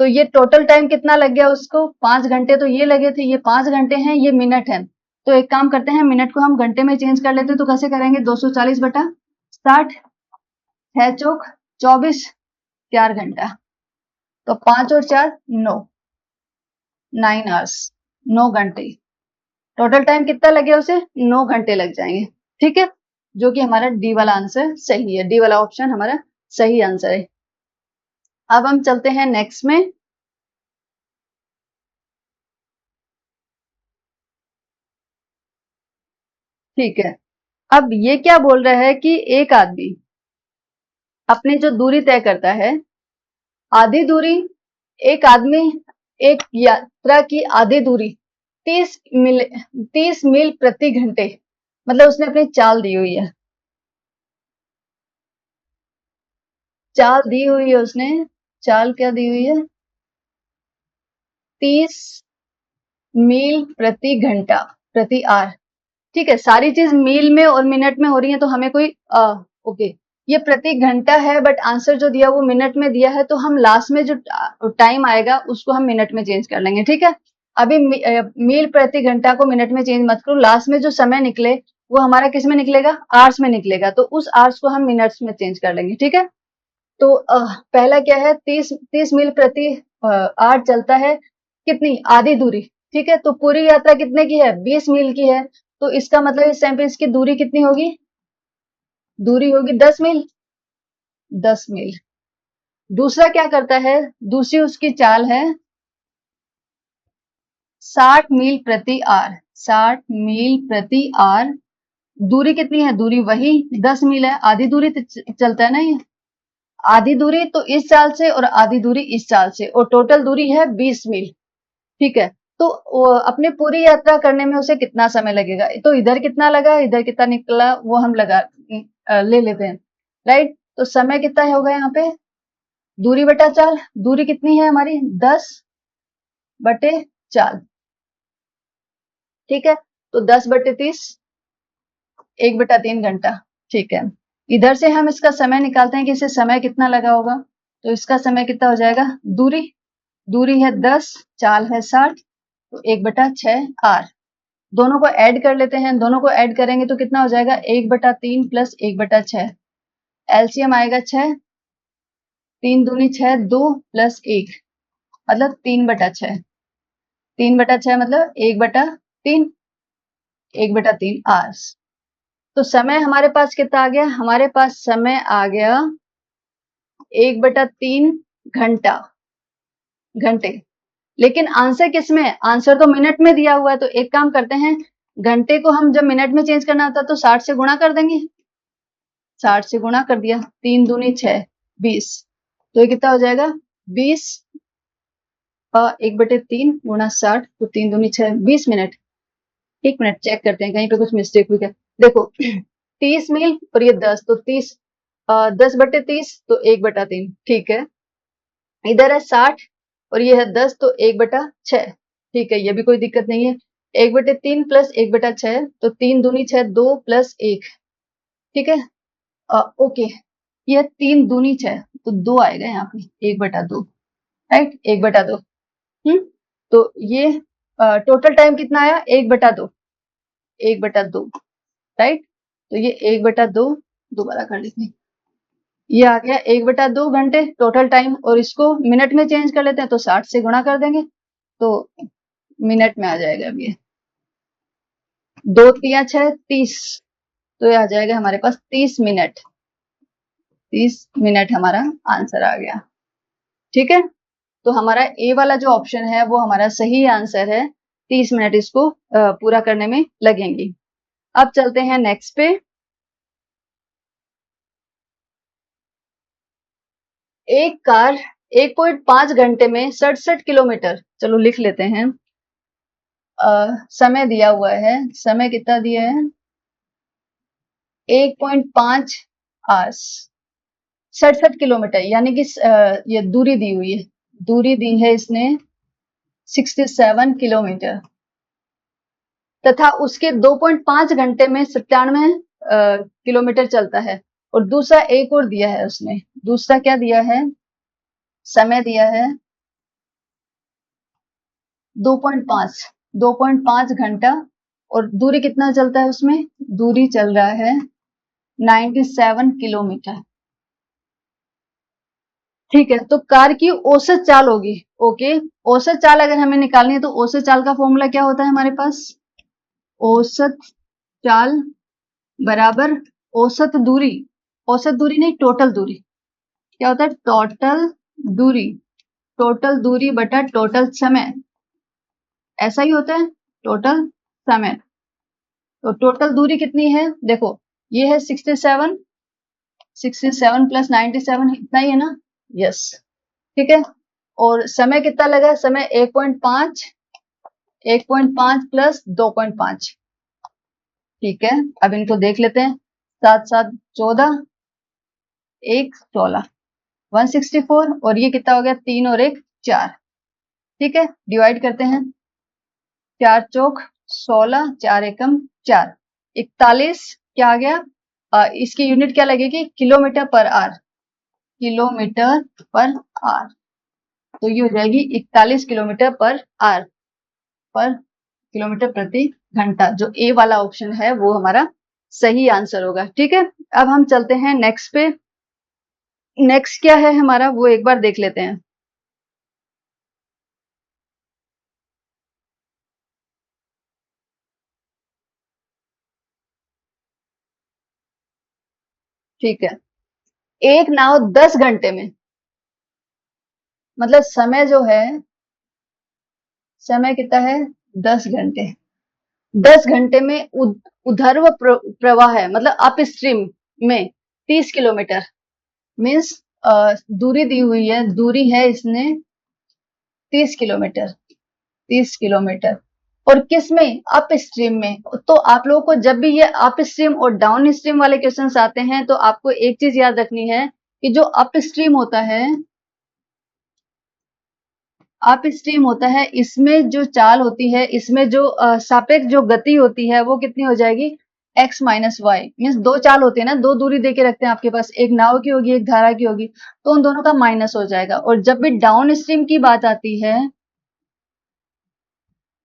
तो ये टोटल टाइम कितना लग गया उसको? 5 घंटे तो ये लगे थे, ये 5 घंटे हैं, ये मिनट है। तो एक काम करते हैं, मिनट को हम घंटे में चेंज कर लेते हैं। तो कैसे करेंगे? 240/60, 6 चौक 24, 4 घंटा। तो 5 और 4 9, 9 आवर्स, 9 घंटे। टोटल टाइम कितना लगे उसे? 9 घंटे लग जाएंगे। ठीक है, जो कि हमारा डी वाला आंसर सही है, डी वाला ऑप्शन हमारा सही आंसर है। अब हम चलते हैं नेक्स्ट में। ठीक है, अब ये क्या बोल रहा है कि एक आदमी अपनी जो दूरी तय करता है, आधी दूरी, एक आदमी एक यात्रा की आधी दूरी 30 मील 30 मील प्रति घंटे, मतलब उसने अपनी चाल दी हुई है, चाल दी हुई है उसने, चाल क्या दी हुई है? 30 मील प्रति घंटा प्रति आवर। ठीक है, सारी चीज मील में और मिनट में हो रही है, तो हमें कोई ओके, ये प्रति घंटा है, बट आंसर जो दिया वो मिनट में दिया है, तो हम लास्ट में जो टाइम आएगा उसको हम मिनट में चेंज कर लेंगे। ठीक है, अभी मील प्रति घंटा को मिनट में चेंज मत करो, लास्ट में जो समय निकले वो हमारा किस में निकलेगा? आवर्स में निकलेगा, तो उस आवर्स को हम मिनट्स में चेंज कर लेंगे। ठीक है, तो पहला क्या है? 30 मील प्रति आवर चलता है, कितनी? आधी दूरी। ठीक है, तो पूरी यात्रा कितने की है? 20 मील की है। तो इसका मतलब इस टाइम पे इसकी दूरी कितनी होगी? दूरी होगी 10 मील, 10 मील। दूसरा क्या करता है? दूसरी उसकी चाल है 60 मील प्रति आवर, 60 मील प्रति आवर। दूरी कितनी है? दूरी वही 10 मील है, आधी दूरी चलता है ना ये, आधी दूरी तो इस चाल से और आधी दूरी इस चाल से, और टोटल दूरी है 20 मील। ठीक है, तो अपनी पूरी यात्रा करने में उसे कितना समय लगेगा? तो इधर कितना लगा, इधर कितना निकला, वो हम ले लेते हैं, राइट। तो समय कितना होगा यहाँ पे? दूरी बटा चाल, दूरी कितनी है हमारी? 10 बटे चाल। ठीक है, तो 10 बटे 30, 1/3 घंटा। ठीक है, इधर से हम इसका समय निकालते हैं कि इसे समय कितना लगा होगा। तो इसका समय कितना हो जाएगा? दूरी, दूरी है 10, चाल है 60, तो 1/6 आर। दोनों को ऐड कर लेते हैं, दोनों को ऐड करेंगे तो कितना हो जाएगा? 1/3 प्लस 1/6, एलसीएम आएगा 6, 3 दूनी 6, 2 प्लस 1 मतलब 3/6, 3/6 मतलब 1/3, 1/3 आवर्स। तो समय हमारे पास कितना आ गया? हमारे पास समय आ गया 1/3 घंटा, घंटे। लेकिन आंसर किस में? आंसर तो मिनट में दिया हुआ है, तो एक काम करते हैं, घंटे को हम जब मिनट में चेंज करना होता है तो 60 से गुणा कर देंगे। 60 से गुणा कर दिया, 3 दूनी 6, 20, तो ये कितना हो जाएगा? 20 1/3 गुणा 60, तो 3 दूनी 6, 20 मिनट। एक मिनट चेक करते हैं कहीं पे कुछ मिस्टेक हुई क्या। देखो 30 मील और ये 10, तो 30 10/30 तो 1/3। ठीक है, इधर है 60 और ये है 10, तो 1/6। ठीक है, ये भी कोई दिक्कत नहीं है। 1/3 प्लस 1/6, तो 3 दूनी 6, 2 प्लस 1। ठीक है, ओके, ये 3 दूनी 6, तो 2 आएगा यहाँ पे, 1/2, राइट, 1/2। तो ये टोटल टाइम कितना आया? 1/2, 1/2, राइट। तो ये 1/2 दोबारा कर लेते हैं, ये आ गया 1/2 घंटे टोटल टाइम, और इसको मिनट में चेंज कर लेते हैं तो 60 से गुणा कर देंगे तो मिनट में आ जाएगा। अब ये 2 तिया 6, 30, तो ये आ जाएगा हमारे पास 30 मिनट, 30 मिनट हमारा आंसर आ गया। ठीक है, तो हमारा ए वाला जो ऑप्शन है वो हमारा सही आंसर है, 30 मिनट इसको पूरा करने में लगेंगी। अब चलते हैं नेक्स्ट पे। एक कार 1.5 घंटे में 67 किलोमीटर, चलो लिख लेते हैं, समय दिया हुआ है, समय कितना दिया है? 1.5 आवर्स, 67 किलोमीटर, यानी कि ये दूरी दी हुई है, दूरी दी है इसने 67 किलोमीटर, तथा उसके 2.5 घंटे में 97 किलोमीटर चलता है। और दूसरा एक और दिया है उसने, दूसरा क्या दिया है? समय दिया है 2.5, 2.5 घंटा, और दूरी कितना चलता है उसमें? दूरी चल रहा है 97 किलोमीटर। ठीक है, तो कार की औसत चाल होगी। ओके, औसत चाल अगर हमें निकालनी है तो औसत चाल का फॉर्मूला क्या होता है हमारे पास? औसत चाल बराबर औसत दूरी, औसत दूरी नहीं, टोटल दूरी। क्या होता है? टोटल दूरी, टोटल दूरी बटा टोटल समय, ऐसा ही होता है, टोटल समय। तो टोटल दूरी कितनी है? देखो, ये है 67, 67 प्लस 97, इतना ही है ना? यस, ठीक है। और समय कितना लगा? समय 1.5, 1.5 प्लस 2.5। ठीक है, अब इनको देख लेते हैं, 7 7 14, 1 16, 164, और ये कितना हो गया? 3 और 1 4। ठीक है, डिवाइड करते हैं, 4 चौक 16, 4 एकम 4, 41 क्या आ गया? इसकी यूनिट क्या लगेगी? Kilometre per hour, kilometre per hour. तो ये हो जाएगी 41 किलोमीटर पर आवर, पर किलोमीटर प्रति घंटा। जो ए वाला ऑप्शन है वो हमारा सही आंसर होगा। ठीक है, अब हम चलते हैं नेक्स्ट पे। नेक्स्ट क्या है हमारा वो एक बार देख लेते हैं। ठीक है, एक नाव 10 घंटे में, मतलब समय जो है, समय कितना है? 10 घंटे, 10 घंटे में ऊर्ध्व प्रवाह है, मतलब अप स्ट्रीम में 30 किलोमीटर, मीन्स दूरी दी हुई है, दूरी है इसने 30 किलोमीटर, 30 किलोमीटर। और किस में? अप स्ट्रीम में। तो आप लोगों को जब भी ये अप स्ट्रीम और डाउन स्ट्रीम वाले क्वेश्चंस आते हैं तो आपको एक चीज याद रखनी है कि जो अप स्ट्रीम होता है, अप स्ट्रीम होता है, इसमें जो चाल होती है, इसमें जो सापेक्ष जो गति होती है वो कितनी हो जाएगी? x minus Y. मीन्स दो चाल होती है ना, दो दूरी दे के रखते हैं आपके पास, एक नाव की होगी, एक धारा की होगी, तो उन दोनों का माइनस हो जाएगा। और जब भी डाउन स्ट्रीम की बात आती है,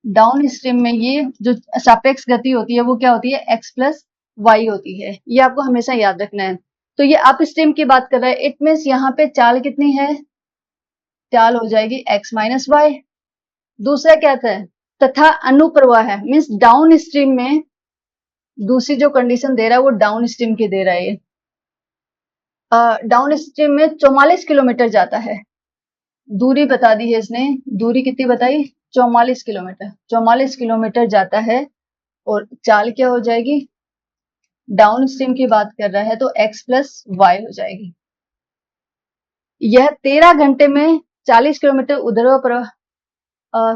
डाउन स्ट्रीम में ये जो सापेक्ष गति होती है वो क्या होती है? x प्लस वाई होती है। ये आपको हमेशा याद रखना है। तो ये अप स्ट्रीम की बात कर रहा है, इट मीन्स यहाँ पे चाल कितनी है? चाल हो जाएगी x माइनस वाई। दूसरा क्या था? तथा अनुप्रवाह है, मीन्स डाउन स्ट्रीम में दूसरी जो कंडीशन दे रहा है वो डाउन स्ट्रीम की दे रहा है। डाउन स्ट्रीम में 44 किलोमीटर जाता है, दूरी बता दी है इसने, दूरी कितनी बताई? 44 किलोमीटर, 44 किलोमीटर जाता है। और चाल क्या हो जाएगी? डाउन स्ट्रीम की बात कर रहा है तो x प्लस वाई हो जाएगी। यह 13 घंटे में 40 किलोमीटर ऊर्ध्व प्रवाह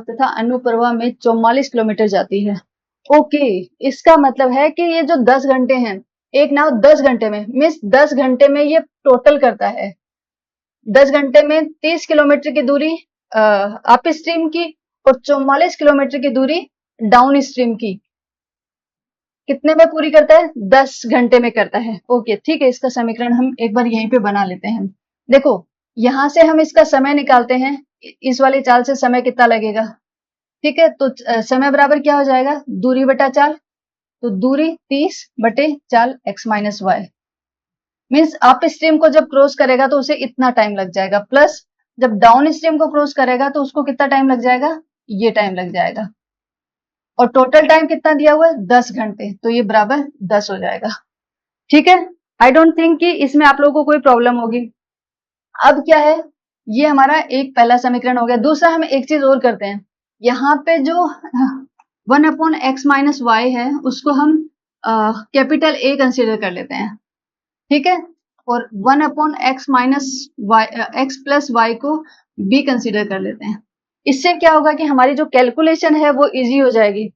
तथा अनुप्रवाह में 44 किलोमीटर जाती है। ओके, इसका मतलब है कि ये जो 10 घंटे हैं, एक नाव 10 घंटे में, मीन्स 10 घंटे में ये टोटल करता है। 10 घंटे में 30 किलोमीटर की दूरी अप स्ट्रीम की और 44 किलोमीटर की दूरी डाउन स्ट्रीम की कितने में पूरी करता है? 10 घंटे में करता है। ओके, ठीक है, इसका समीकरण हम एक बार यहीं पे बना लेते हैं। देखो, यहां से हम इसका समय निकालते हैं, इस वाली चाल से समय कितना लगेगा, ठीक है? तो समय बराबर क्या हो जाएगा? दूरी बटा चाल। तो दूरी 30 बटे चाल x minus Y, means upstream को जब क्रॉस करेगा तो उसे इतना टाइम लग जाएगा, प्लस जब डाउन स्ट्रीम को क्रॉस करेगा तो उसको कितना टाइम लग जाएगा? ये टाइम लग जाएगा। और टोटल टाइम कितना दिया हुआ है? 10 घंटे, तो ये बराबर 10 हो जाएगा। ठीक है, आई डोंट थिंक कि इसमें आप लोगों को कोई प्रॉब्लम होगी। अब क्या है, ये हमारा एक पहला समीकरण हो गया। दूसरा हम एक चीज और करते हैं, यहाँ पे जो 1/x माइनस वाई है उसको हम कैपिटल A कंसिडर कर लेते हैं, ठीक है? और 1/x minus Y, x plus Y को b कंसिडर कर लेते हैं। इससे क्या होगा कि हमारी जो कैलकुलेशन है वो इजी हो जाएगी,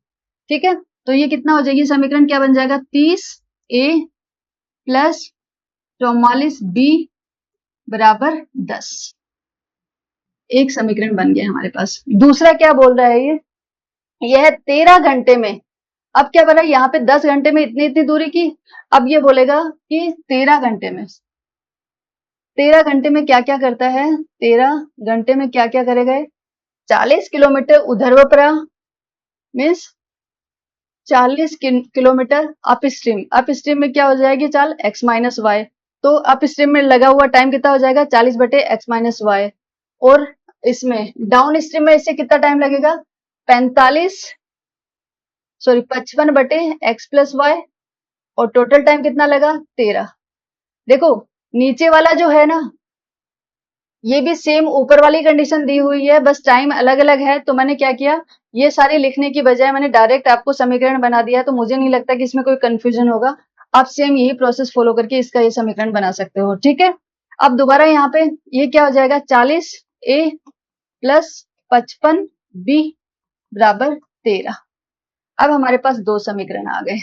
ठीक है? तो ये कितना हो जाएगी? समीकरण क्या बन जाएगा? 30a प्लस 44b बराबर 10। एक समीकरण बन गया हमारे पास। दूसरा क्या बोल रहा है ये? यह 13 घंटे में, अब क्या बोला? यहाँ पे 10 घंटे में इतनी इतनी दूरी की, अब ये बोलेगा कि 13 घंटे में, 13 घंटे में क्या क्या करता है? 13 घंटे में क्या क्या करेगा? 40 किलोमीटर ऊर्ध्व प्रवाह, means 40 kilometre upstream. Upstream में क्या हो जाएगी चाल? x minus Y. तो अप स्ट्रीम में लगा हुआ टाइम कितना हो जाएगा? 40 बटे x माइनस वाई। और इसमें डाउन स्ट्रीम में इससे कितना टाइम लगेगा? 55 बटे x प्लस वाई। और टोटल टाइम कितना लगा? 13। देखो, नीचे वाला जो है ना, ये भी सेम ऊपर वाली कंडीशन दी हुई है, बस टाइम अलग अलग है। तो मैंने क्या किया, ये सारे लिखने की बजाय मैंने डायरेक्ट आपको समीकरण बना दिया, तो मुझे नहीं लगता कि इसमें कोई कंफ्यूजन होगा। आप सेम यही प्रोसेस फॉलो करके इसका ये समीकरण बना सकते हो, ठीक है? अब दोबारा यहाँ पे ये क्या हो जाएगा? 40a प्लस 55b बराबर 13। अब हमारे पास दो समीकरण आ गए,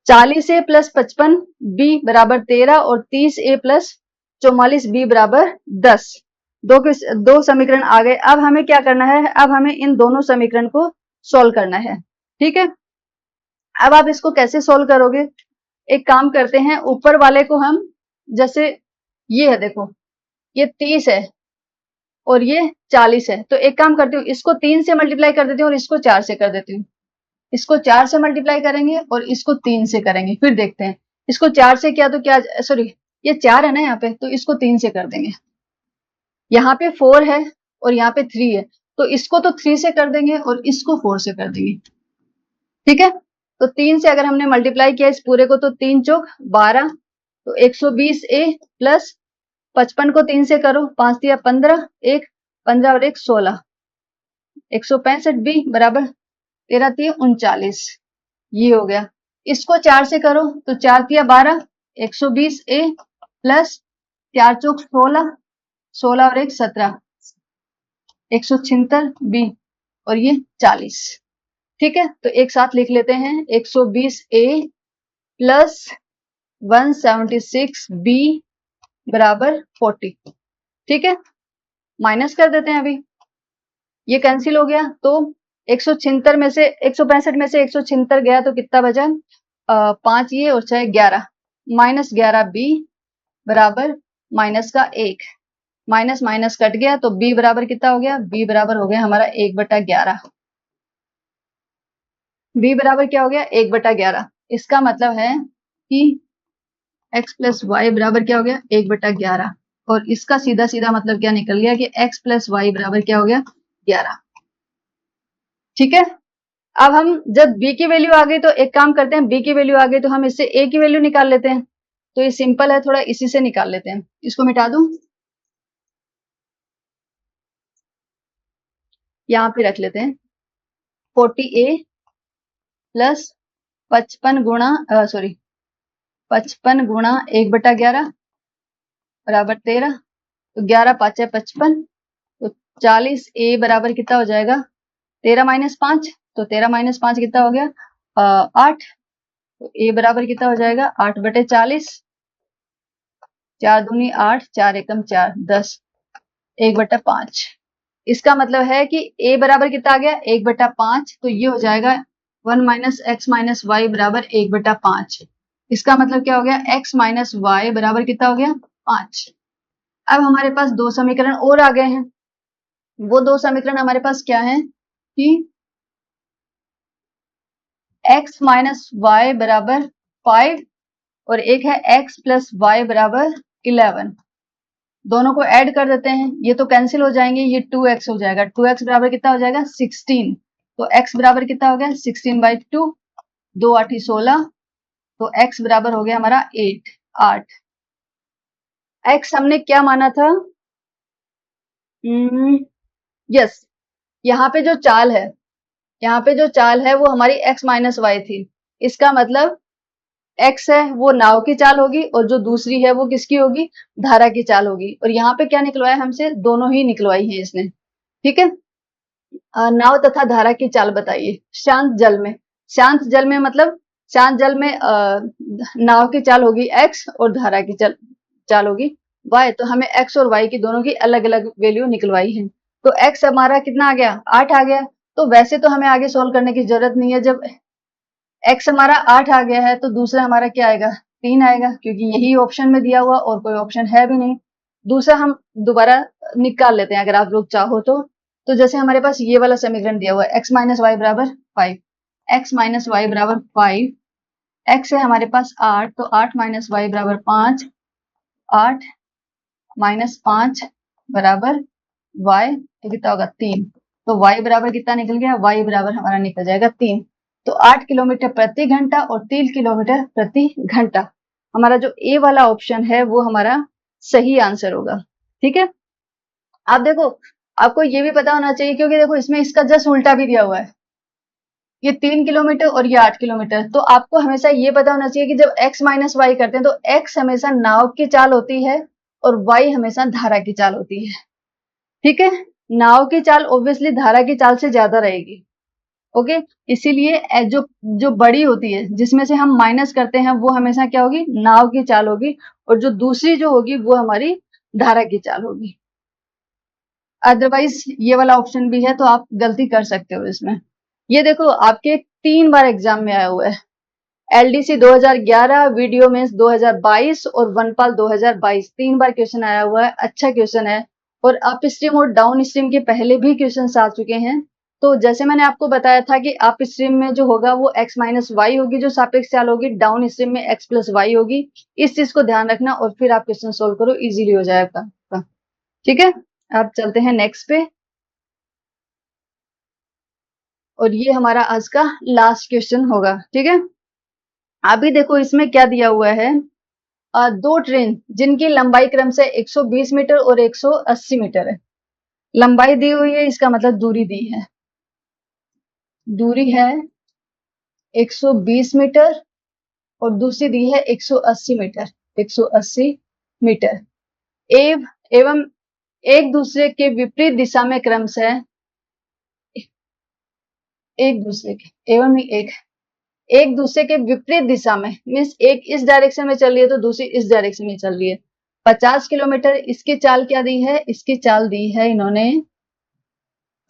40a प्लस 55b बराबर 13 और 30a प्लस 44b बराबर 10। दो समीकरण आ गए। अब हमें क्या करना है? अब हमें इन दोनों समीकरण को सॉल्व करना है, ठीक है? अब आप इसको कैसे सॉल्व करोगे? एक काम करते हैं, ऊपर वाले को हम, जैसे ये है, देखो ये 30 है और ये 40 है, तो एक काम करती हूँ, इसको 3 से मल्टीप्लाई कर देती हूँ और इसको 4 से कर देती हूँ। इसको 4 से मल्टीप्लाई करेंगे और इसको 3 से करेंगे, फिर देखते हैं। इसको 4 से किया तो क्या, सॉरी ये 4 है ना यहाँ पे, तो इसको 3 से कर देंगे। यहाँ पे 4 है और यहाँ पे 3 है, तो इसको तो 3 से कर देंगे और इसको 4 से कर देंगे, ठीक है? तो 3 से अगर हमने मल्टीप्लाई किया इस पूरे को, तो 3 चौक 12, तो 120a प्लस 55 को 3 से करो, 5 दिया 15, 1 15 और 1 16, 165 बी बराबर 13 3 39, ये हो गया। इसको 4 से करो तो 4 तिया 12, 120 ए प्लस 4 चौक 16, 16 और 1 17, 176 बी और ये 40। ठीक है, तो एक साथ लिख लेते हैं 120 ए प्लस 176 बी बराबर 40। ठीक है, माइनस कर देते हैं अभी, ये कैंसिल हो गया। तो 176 में से 165 में से 176 गया तो कितना बचा, 5 ये और 6 11, माइनस 11 बी बराबर माइनस का 1, माइनस माइनस कट गया तो बी बराबर कितना हो गया, बी बराबर हो गया हमारा 1/11। बी बराबर क्या हो गया, 1/11। इसका मतलब है कि x प्लस वाई बराबर क्या हो गया, 1/11। और इसका सीधा सीधा मतलब क्या निकल गया कि x प्लस वाई बराबर क्या हो गया, 11। ठीक है, अब हम जब b की वैल्यू आ गई तो एक काम करते हैं, b की वैल्यू आ गई तो हम इससे a की वैल्यू निकाल लेते हैं। तो ये सिंपल है, थोड़ा इसी से निकाल लेते हैं। इसको मिटा दूं, यहाँ पे रख लेते हैं 40a प्लस 55 गुणा 55 गुणा 1/11 बराबर 13, तो 11 5 है 55, तो 40 ए बराबर कितना हो जाएगा, 13 माइनस 5, तो 13 माइनस 5 कितना हो गया, 8। तो ए बराबर कितना हो जाएगा, 8/40, 4 दूनी 8, 4 एकम 4, 10, 1/5। इसका मतलब है कि a बराबर कितना आ गया, 1/5। तो ये हो जाएगा 1 माइनस एक्स माइनस वाई बराबर 1/5। इसका मतलब क्या हो गया, x माइनस वाई बराबर कितना हो गया, 5। अब हमारे पास दो समीकरण और आ गए हैं। वो दो समीकरण हमारे पास क्या है कि x माइनस वाई बराबर 5 और एक है x प्लस वाई बराबर 11। दोनों को ऐड कर देते हैं, ये तो कैंसिल हो जाएंगे, ये 2x हो जाएगा। 2x बराबर कितना हो जाएगा, 16। तो x बराबर कितना हो गया, 16/2, 2 8 16। तो x बराबर हो गया हमारा 8। x हमने क्या माना था, यस, यहाँ पे जो चाल है, यहाँ पे जो चाल है वो हमारी x माइनस वाई थी। इसका मतलब x है वो नाव की चाल होगी और जो दूसरी है वो किसकी होगी, धारा की चाल होगी। और यहाँ पे क्या निकलवाया हमसे, दोनों ही निकलवाई है इसने। ठीक है, नाव तथा धारा की चाल बताइए शांत जल में। शांत जल में मतलब शांत जल में नाव की चाल होगी x और धारा की चाल होगी y। तो हमें x और y की दोनों की अलग अलग वैल्यू निकलवाई है। तो x हमारा कितना आ गया, 8 आ गया। तो वैसे तो हमें आगे सोल्व करने की जरूरत नहीं है, जब x हमारा 8 आ गया है तो दूसरा हमारा क्या आएगा, 3 आएगा, क्योंकि यही ऑप्शन में दिया हुआ और कोई ऑप्शन है भी नहीं। दूसरा हम दोबारा निकाल लेते हैं अगर आप लोग चाहो तो जैसे हमारे पास ये वाला समीकरण दिया हुआ है x माइनस वाई बराबर 5, x माइनस वाई बराबर 5, x है हमारे पास 8, तो 8 माइनस वाई बराबर 5, 8 माइनस 5 बराबर y, तो कितना होगा 3। तो y बराबर कितना निकल गया, y बराबर हमारा निकल जाएगा 3। तो 8 किलोमीटर प्रति घंटा और 3 किलोमीटर प्रति घंटा, हमारा जो ए वाला ऑप्शन है वो हमारा सही आंसर होगा। ठीक है, आप देखो, आपको ये भी पता होना चाहिए, क्योंकि देखो इसमें इसका जस्ट उल्टा भी दिया हुआ है, ये 3 किलोमीटर और ये 8 किलोमीटर। तो आपको हमेशा ये पता होना चाहिए कि जब x माइनस वाई करते हैं तो x हमेशा नाव की चाल होती है और y हमेशा धारा की चाल होती है। ठीक है, नाव की चाल ऑब्वियसली धारा की चाल से ज्यादा रहेगी। ओके, इसीलिए जो जो बड़ी होती है जिसमें से हम माइनस करते हैं वो हमेशा क्या होगी, नाव की चाल होगी, और जो दूसरी जो होगी वो हमारी धारा की चाल होगी। अदरवाइज ये वाला ऑप्शन भी है तो आप गलती कर सकते हो इसमें। ये देखो आपके 3 बार एग्जाम में आया हुआ है, एलडीसी 2011, वीडियो मेंस 2022 और वनपाल 2022, 3 बार क्वेश्चन आया हुआ है। अच्छा क्वेश्चन है, और अप स्ट्रीम और डाउन स्ट्रीम के पहले भी क्वेश्चन आ चुके हैं। तो जैसे मैंने आपको बताया था कि अप स्ट्रीम में जो होगा वो x माइनस वाई होगी, जो सापेक्ष चाल होगी, डाउन स्ट्रीम में x प्लस वाई होगी। इस चीज को ध्यान रखना और फिर आप क्वेश्चन सोल्व करो, इजीली हो जाएगा। ठीक है, आप चलते हैं नेक्स्ट पे, और ये हमारा आज का लास्ट क्वेश्चन होगा। ठीक है, अभी देखो इसमें क्या दिया हुआ है, दो ट्रेन जिनकी लंबाई क्रम से 120 मीटर और 180 मीटर है। लंबाई दी हुई है, इसका मतलब दूरी दी है। दूरी है 120 मीटर और दूसरी दी है 180 मीटर, 180 मीटर। एवं एक दूसरे के विपरीत दिशा में क्रमशः एक दूसरे के एवं एक एक दूसरे के विपरीत दिशा में, मीन्स एक इस डायरेक्शन में चल रही है तो दूसरी इस डायरेक्शन में चल रही है, 50 किलोमीटर। इसकी चाल क्या दी है? इसकी चाल दी है इन्होंने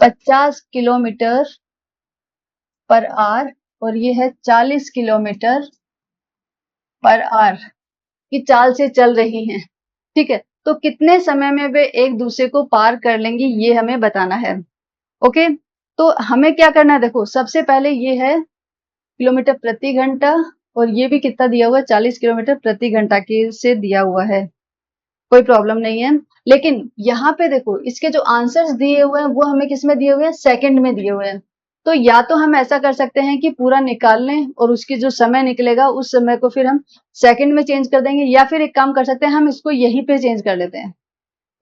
50 किलोमीटर पर आवर और ये है 40 किलोमीटर पर आवर की चाल से चल रही हैं। ठीक है, तो कितने समय में वे एक दूसरे को पार कर लेंगी ये हमें बताना है। ओके, तो हमें क्या करना है? देखो, सबसे पहले ये है किलोमीटर प्रति घंटा और ये भी कितना दिया हुआ है? 40 किलोमीटर प्रति घंटा के से दिया हुआ है, कोई प्रॉब्लम नहीं है। लेकिन यहाँ पे देखो, इसके जो आंसर्स दिए हुए हैं वो हमें किस में दिए हुए हैं? सेकंड में दिए हुए हैं। तो या तो हम ऐसा कर सकते हैं कि पूरा निकाल लें और उसकी जो समय निकलेगा उस समय को फिर हम सेकंड में चेंज कर देंगे, या फिर एक काम कर सकते हैं, हम इसको यहीं पे चेंज कर लेते हैं।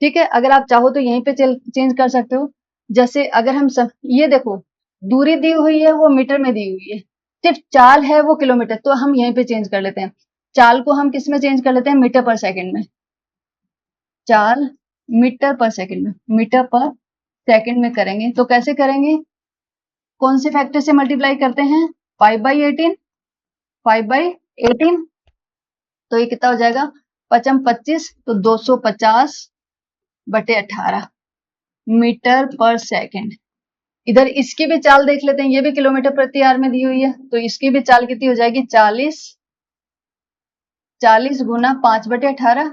ठीक है, अगर आप चाहो तो यहीं पे चेंज कर सकते हो। जैसे अगर हम ये देखो, दूरी दी हुई है वो मीटर में दी हुई है, सिर्फ चाल है वो किलोमीटर, तो हम यहीं पे चेंज कर लेते हैं। चाल को हम किस में चेंज कर लेते हैं? मीटर पर सेकंड में। चाल मीटर पर सेकंड में, मीटर पर सेकंड में करेंगे तो कैसे करेंगे? कौन से फैक्टर से मल्टीप्लाई करते हैं? 5/18, 5/18। तो ये कितना हो जाएगा? 5×25 तो 250/18 मीटर पर सेकंड। इधर इसकी भी चाल देख लेते हैं, ये भी किलोमीटर प्रति आवर में दी हुई है, तो इसकी भी चाल कितनी हो जाएगी? 40 गुना 5/18,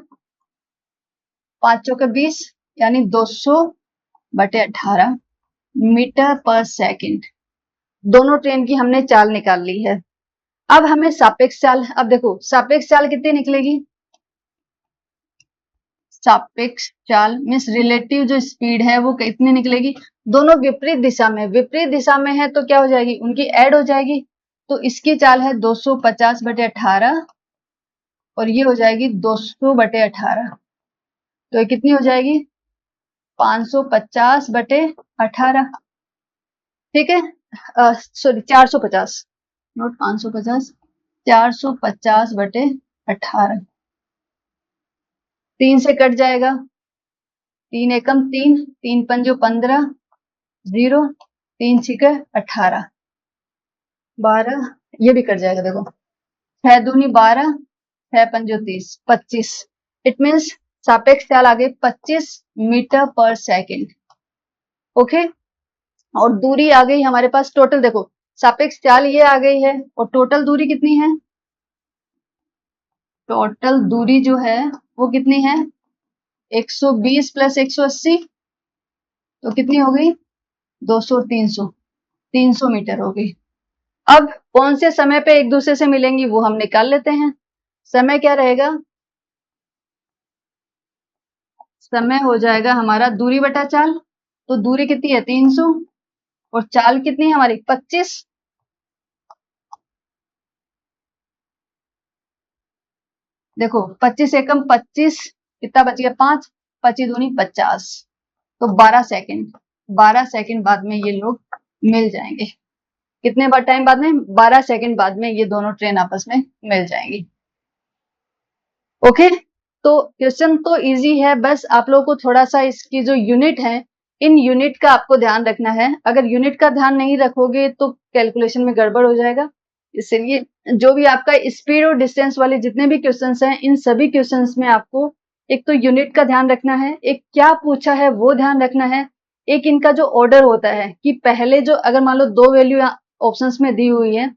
5 चौके 20, यानी 200/18 मीटर पर सेकंड। दोनों ट्रेन की हमने चाल निकाल ली है। अब हमें सापेक्ष चाल, अब देखो सापेक्ष चाल कितनी निकलेगी? सापेक्ष चाल मीन्स रिलेटिव जो स्पीड है वो कितनी निकलेगी? दोनों विपरीत दिशा में, विपरीत दिशा में है तो क्या हो जाएगी? उनकी ऐड हो जाएगी। तो इसकी चाल है 250/18 और ये हो जाएगी 200/18, तो ये कितनी हो जाएगी? 550/18। ठीक है, सॉरी 450, नोट 550, 450/18। 3 से कट जाएगा, 3 एकम 3, 3 पंजो 15, 0, 3 छिके 18, 12, ये भी कट जाएगा। देखो 6 दूनी 12, 6 पंजो 30, 25। इट मीन्स सापेक्ष चाल आ गई 25 मीटर पर सेकंड। ओके, और दूरी आ गई हमारे पास टोटल। देखो सापेक्ष चाल ये आ गई है और टोटल दूरी कितनी है? टोटल दूरी जो है वो कितनी है? 120 + 180, तो कितनी हो गई? 200, 300, 300 मीटर हो गई। अब कौन से समय पे एक दूसरे से मिलेंगी वो हम निकाल लेते हैं। समय क्या रहेगा? समय हो जाएगा हमारा दूरी बटा चाल। तो दूरी कितनी है? 300 और चाल कितनी है हमारी? 25। देखो 25 एकम 25, कितना बच गया? 5, 25 दूनी 50, तो 12 सेकंड, 12 सेकंड बाद में ये लोग मिल जाएंगे। कितने बार टाइम बाद में? 12 सेकंड बाद में ये दोनों ट्रेन आपस में मिल जाएंगी। ओके, तो क्वेश्चन तो इजी है, बस आप लोगों को थोड़ा सा इसकी जो यूनिट है, इन यूनिट का आपको ध्यान रखना है। अगर यूनिट का ध्यान नहीं रखोगे तो कैलकुलेशन में गड़बड़ हो जाएगा। इसलिए जो भी आपका स्पीड और डिस्टेंस वाले जितने भी क्वेश्चंस हैं, इन सभी क्वेश्चंस में आपको एक तो यूनिट का ध्यान रखना है, एक क्या पूछा है वो ध्यान रखना है, एक इनका जो ऑर्डर होता है कि पहले जो अगर मान लो 2 वैल्यू ऑप्शंस में दी हुई है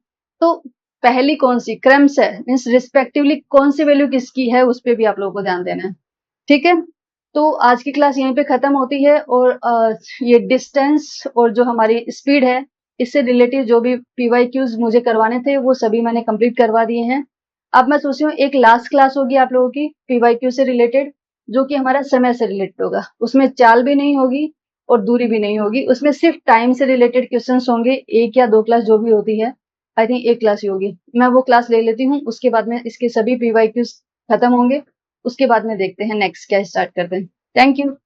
तो पहली कौन सी क्रम से मीन्स रिस्पेक्टिवली कौन सी वैल्यू किसकी है उस पर भी आप लोगों को ध्यान देना है। ठीक है, तो आज की क्लास यहीं पे खत्म होती है और ये डिस्टेंस और जो हमारी स्पीड है इससे रिलेटेड जो भी PYQs मुझे करवाने थे वो सभी मैंने कंप्लीट करवा दिए हैं। अब मैं सोच रही हूँ एक लास्ट क्लास होगी आप लोगों की PYQ से रिलेटेड, जो कि हमारा समय से रिलेटेड होगा। उसमें चाल भी नहीं होगी और दूरी भी नहीं होगी, उसमें सिर्फ टाइम से रिलेटेड क्वेश्चंस होंगे। 1 या 2 क्लास जो भी होती है, आई थिंक 1 क्लास ही होगी। मैं वो क्लास ले लेती हूँ, उसके बाद में इसके सभी PYQs खत्म होंगे, उसके बाद में देखते हैं नेक्स्ट क्या स्टार्ट करते हैं। Thank you.